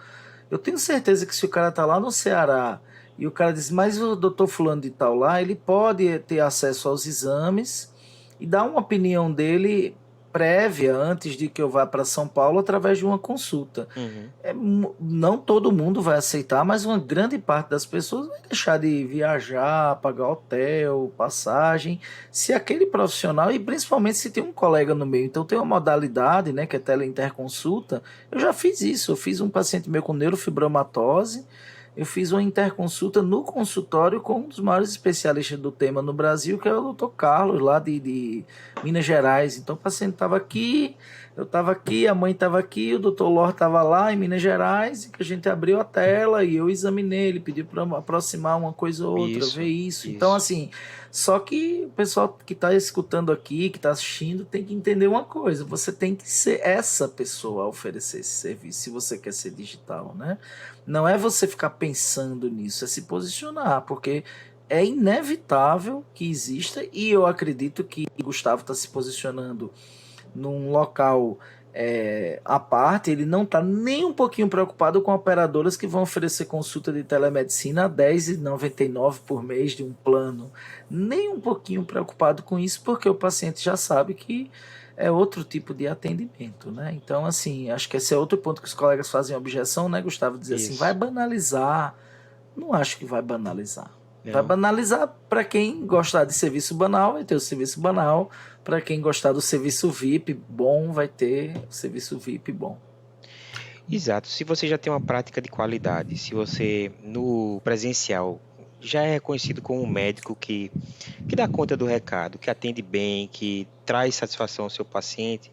Eu tenho certeza que se o cara tá lá no Ceará e o cara diz, mas o doutor fulano de tal lá, ele pode ter acesso aos exames e dar uma opinião dele prévia antes de que eu vá para São Paulo através de uma consulta. Uhum. Não todo mundo vai aceitar, mas uma grande parte das pessoas vai deixar de viajar, pagar hotel, passagem, se aquele profissional, e principalmente se tem um colega no meio. Então tem uma modalidade, né, que é teleinterconsulta. Eu já fiz isso, eu fiz um paciente meu com neurofibromatose, eu fiz uma interconsulta no consultório com um dos maiores especialistas do tema no Brasil, que é o Dr. Carlos, lá de Minas Gerais. Então o paciente estava aqui, eu estava aqui, a mãe estava aqui, o Dr. Lor estava lá em Minas Gerais, e que a gente abriu a tela e eu examinei, ele pediu para aproximar uma coisa ou outra, Isso, ver isso. isso. Então, assim, só que o pessoal que está escutando aqui, que está assistindo, tem que entender uma coisa: você tem que ser essa pessoa a oferecer esse serviço, se você quer ser digital, né? Não é você ficar pensando nisso, é se posicionar, porque é inevitável que exista, e eu acredito que o Gustavo está se posicionando num local à parte. Ele não está nem um pouquinho preocupado com operadoras que vão oferecer consulta de telemedicina a R$10,99 por mês de um plano. Nem um pouquinho preocupado com isso, porque o paciente já sabe que é outro tipo de atendimento, né? Então, assim, acho que esse é outro ponto que os colegas fazem objeção, né, Gustavo? Dizer assim, vai Isso. banalizar. Não acho que vai banalizar. Vai Não. banalizar para quem gostar de serviço banal, vai ter o serviço banal. Para quem gostar do serviço VIP bom, vai ter o serviço VIP bom. Exato. Se você já tem uma prática de qualidade, se você no presencial já é reconhecido como um médico que dá conta do recado, que atende bem, que traz satisfação ao seu paciente,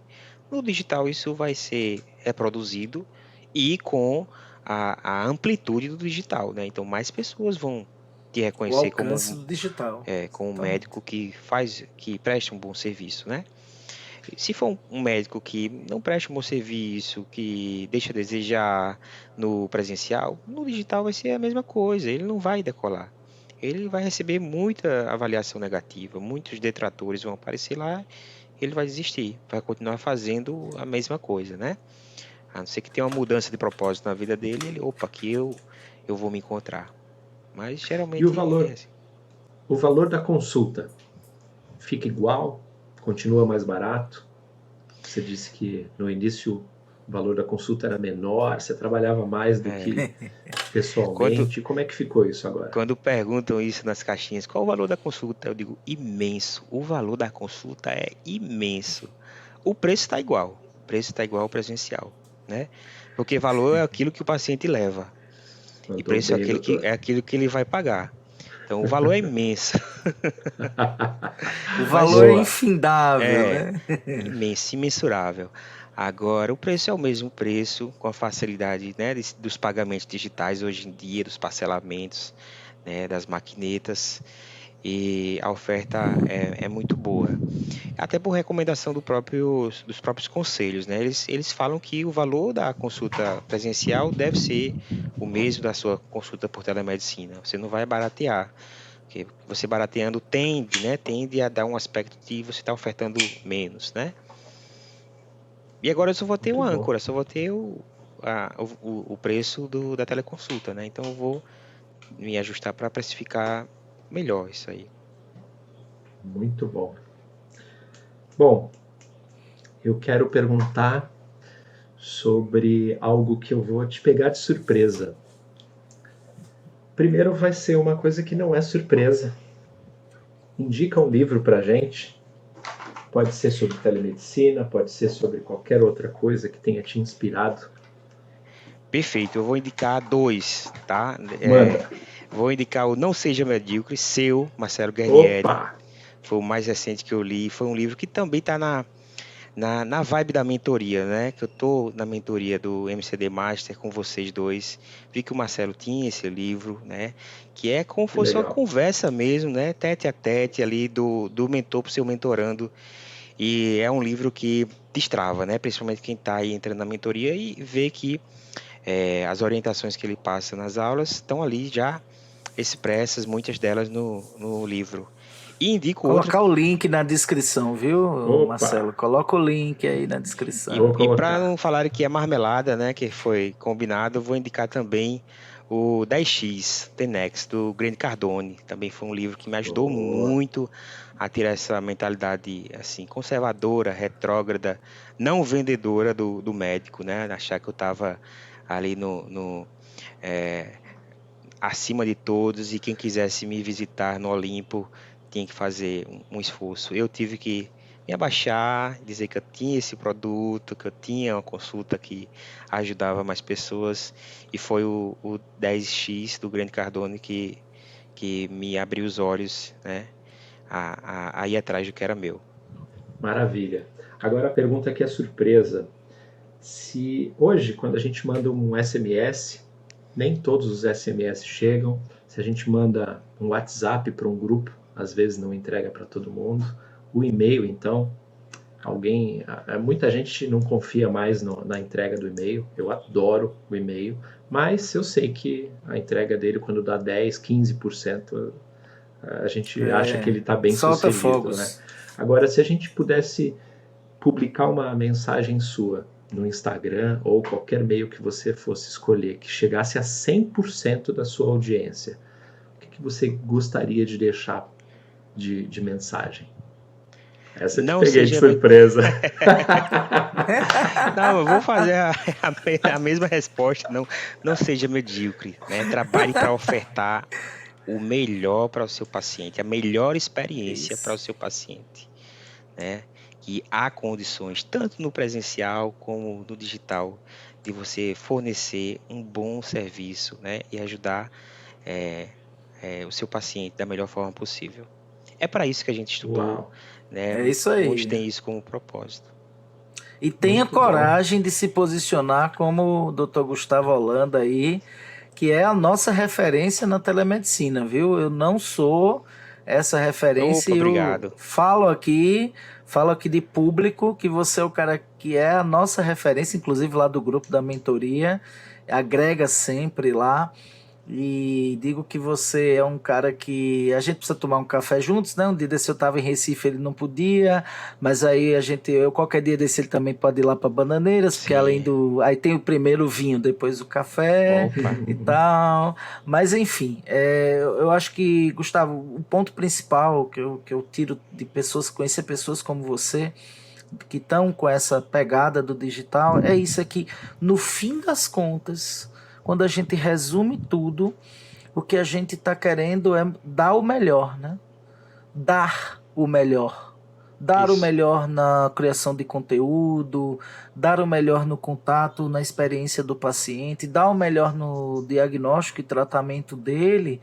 no digital isso vai ser reproduzido e com a amplitude do digital, né? Então mais pessoas vão te O reconhecer alcance do digital. como um Exatamente. médico que presta um bom serviço, né? Se for um médico que não presta um bom serviço, que deixa a desejar no presencial, no digital vai ser a mesma coisa, ele não vai decolar. Ele vai receber muita avaliação negativa, muitos detratores vão aparecer lá, ele vai desistir, vai continuar fazendo a mesma coisa, né? A não ser que tenha uma mudança de propósito na vida dele, opa, aqui eu vou me encontrar. Mas E o geralmente é valor? assim. O valor da consulta fica igual? Continua mais barato? Você disse que no início o valor da consulta era menor, você trabalhava mais do que Quando, pessoalmente. Como é que ficou isso agora? Quando perguntam isso nas caixinhas, qual o valor da consulta? Eu digo, imenso. O valor da consulta é imenso. O preço está igual. O preço está igual ao presencial, né? Porque valor é aquilo que o paciente leva. E Mandou preço é bem, doutor. aquilo que ele vai pagar. Então, o valor é imenso. O Mas valor é Boa. infindável, é né? imenso, imensurável. Agora, o preço é o mesmo preço, com a facilidade, né, dos pagamentos digitais hoje em dia, dos parcelamentos, né, das maquinetas. E a oferta é muito boa. Até por recomendação dos próprios conselhos, né? Eles falam que o valor da consulta presencial deve ser o mesmo da sua consulta por telemedicina. Você não vai baratear, porque você barateando tende a dar um aspecto de você estar ofertando menos, né? E agora eu só vou ter Muito uma bom. âncora, só vou ter o preço da teleconsulta, né? Então eu vou me ajustar para precificar melhor isso aí. Muito bom. Bom, eu quero perguntar sobre algo que eu vou te pegar de surpresa. Primeiro vai ser uma coisa que não é surpresa. Indica um livro pra gente. Pode ser sobre telemedicina, pode ser sobre qualquer outra coisa que tenha te inspirado. Perfeito, eu vou indicar dois, tá? Manda. Vou indicar o Não Seja Medíocre, seu, Marcelo Guarnieri. Opa! Foi o mais recente que eu li. Foi um livro que também está na vibe da mentoria, né? Que eu tô na mentoria do MCD Master com vocês dois. Vi que o Marcelo tinha esse livro, né? Que é como se Que fosse uma legal. conversa mesmo, né? Tete a tete ali do mentor para o seu mentorando. E é um livro que destrava, né? Principalmente quem está aí entrando na mentoria e vê que as orientações que ele passa nas aulas estão ali já expressas, muitas delas no livro. E indico outro, Colocar o link na descrição, viu, Marcelo? Opa! Coloca o link aí na descrição. Vou e para colocar. não falarem que é marmelada, né, que foi combinado, eu vou indicar também O 10X, The Next, do Grant Cardone, também foi um livro que me ajudou muito a tirar essa mentalidade assim conservadora, retrógrada, não vendedora do médico, né? Achar que eu estava ali é, acima de todos e quem quisesse me visitar no Olimpo tinha que fazer um esforço. Eu tive que me abaixar, dizer que eu tinha esse produto, que eu tinha uma consulta que ajudava mais pessoas, e foi o 10X do Grande Cardone que me abriu os olhos, né, a ir atrás do que era meu. Maravilha. Agora a pergunta que é surpresa. Se hoje, quando a gente manda um SMS, nem todos os SMS chegam. Se a gente manda um WhatsApp para um grupo, às vezes não entrega para todo mundo. O e-mail, então, muita gente não confia mais na entrega do e-mail. Eu adoro o e-mail, mas eu sei que a entrega dele, quando dá 10, 15%, a gente acha que ele está bem solta sucedido, fogos, né? Agora, se a gente pudesse publicar uma mensagem sua no Instagram ou qualquer meio que você fosse escolher, que chegasse a 100% da sua audiência, o que você gostaria de deixar de mensagem? Essa eu te peguei de surpresa. Não, eu vou fazer a mesma resposta. Não seja medíocre, né? Trabalhe para ofertar o melhor para o seu paciente, a melhor experiência para o seu paciente, né? E há condições, tanto no presencial como no digital, de você fornecer um bom serviço, né? E ajudar o seu paciente da melhor forma possível. É para isso que a gente estudou. Uau. Né? É isso aí. Muitos têm isso como propósito. E tenha coragem de se posicionar como o Dr. Gustavo Holanda aí, que é a nossa referência na telemedicina, viu? Eu não sou essa referência. Opa, obrigado. Eu falo aqui de público que você é o cara que é a nossa referência, inclusive lá do grupo da mentoria, agrega sempre lá. E digo que você é um cara que a gente precisa tomar um café juntos, né? Um dia desse eu estava em Recife, ele não podia, mas aí qualquer dia desse ele também pode ir lá para Bananeiras, porque além do, aí tem o primeiro vinho, depois o café. Opa. E tal. Mas enfim, eu acho que, Gustavo, o ponto principal que eu tiro de pessoas, conhecer pessoas como você, que estão com essa pegada do digital, é isso aqui. No fim das contas, quando a gente resume tudo, o que a gente está querendo é dar o melhor, né? Dar o melhor. Dar o melhor na criação de conteúdo, dar o melhor no contato, na experiência do paciente, dar o melhor no diagnóstico e tratamento dele.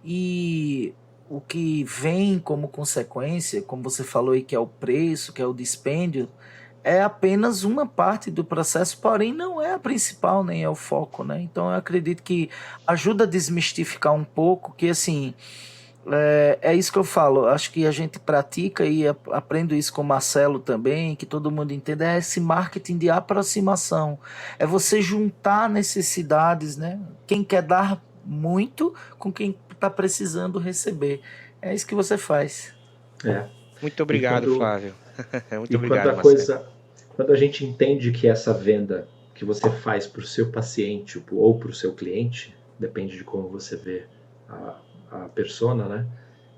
E o que vem como consequência, como você falou aí, que é o preço, que é o dispêndio, é apenas uma parte do processo, porém não é a principal, nem é o foco, né? Então eu acredito que ajuda a desmistificar um pouco, que assim, é isso que eu falo, acho que a gente pratica e aprendo isso com o Marcelo também, que todo mundo entenda, é esse marketing de aproximação, é você juntar necessidades, né? Quem quer dar muito com quem está precisando receber, é isso que você faz. Muito obrigado, Flávio. Muito obrigado, Marcelo. Quando a gente entende que essa venda que você faz para o seu paciente ou para o seu cliente, depende de como você vê a persona, né?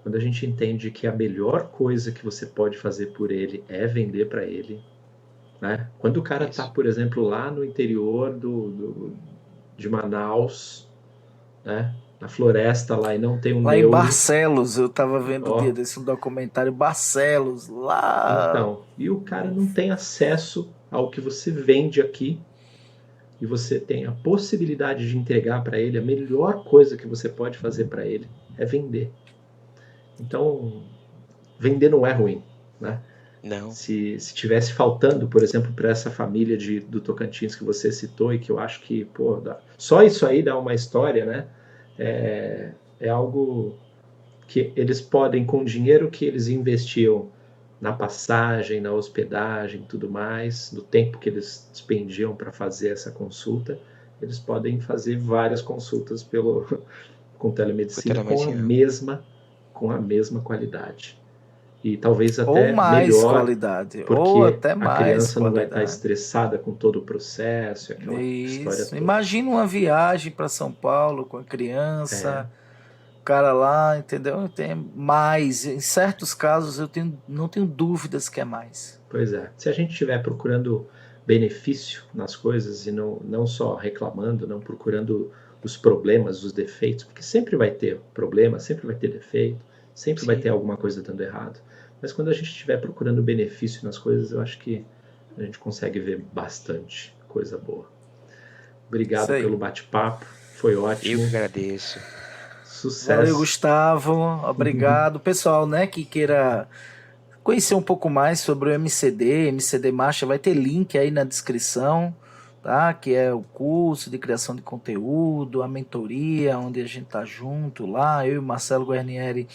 Quando a gente entende que a melhor coisa que você pode fazer por ele é vender para ele, né? Quando o cara está, por exemplo, lá no interior de Manaus, né? Na floresta lá e não tem um lá neuro. Em Barcelos, eu tava vendo um dia desse um documentário, Barcelos, lá. Então, e o cara não tem acesso ao que você vende aqui e você tem a possibilidade de entregar para ele, a melhor coisa que você pode fazer para ele é vender. Então, vender não é ruim, né? Não. Se tivesse faltando, por exemplo, para essa família do Tocantins que você citou e que eu acho que, só isso aí dá uma história, né? É algo que eles podem, com o dinheiro que eles investiam na passagem, na hospedagem, tudo mais, no tempo que eles despendiam para fazer essa consulta, eles podem fazer várias consultas com telemedicina com a mesma qualidade. e talvez até Ou mais melhor, qualidade, porque ou até a mais criança não vai estar qualidade. estressada com todo o processo, aquela história Isso. toda. Imagina uma viagem para São Paulo com a criança, o cara lá, entendeu? Tem mais. Em certos casos não tenho dúvidas que é mais. Pois é. Se a gente estiver procurando benefício nas coisas e não só reclamando, não procurando os problemas, os defeitos, porque sempre vai ter problema, sempre vai ter defeito, sempre vai ter alguma coisa dando errado. Mas quando a gente estiver procurando benefício nas coisas, eu acho que a gente consegue ver bastante coisa boa. Obrigado pelo bate-papo, foi ótimo. Eu que agradeço. Sucesso. Valeu, Gustavo. Obrigado. Pessoal, né, que queira conhecer um pouco mais sobre o MCD Marcha, vai ter link aí na descrição, tá? Que é o curso de criação de conteúdo, a mentoria, onde a gente tá junto lá, eu e o Marcelo Guarnieri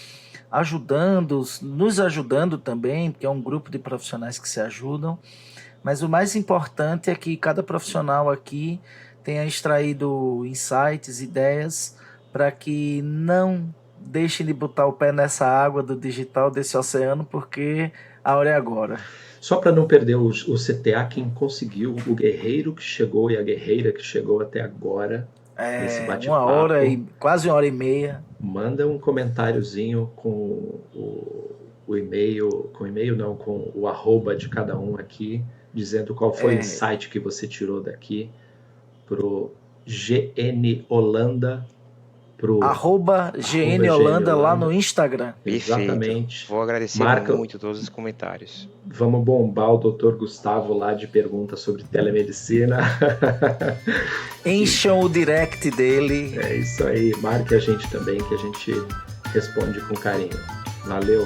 nos ajudando também, porque é um grupo de profissionais que se ajudam. Mas o mais importante é que cada profissional aqui tenha extraído insights, ideias, para que não deixem de botar o pé nessa água do digital, desse oceano, porque a hora é agora. Só para não perder o CTA, quem conseguiu, o guerreiro que chegou e a guerreira que chegou até agora nesse bate-papo, quase 1h30. Manda um comentáriozinho com o e-mail, com o arroba de cada um aqui, dizendo qual foi o insight que você tirou daqui pro GN Holanda, arroba GN Holanda lá no Instagram. Exatamente. Vou agradecer muito todos os comentários. Vamos bombar o Dr. Gustavo lá de perguntas sobre telemedicina. Encham o direct dele. É isso aí. Marque a gente também, que a gente responde com carinho. Valeu.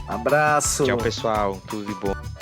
Abraço. Tchau, pessoal. Tudo de bom.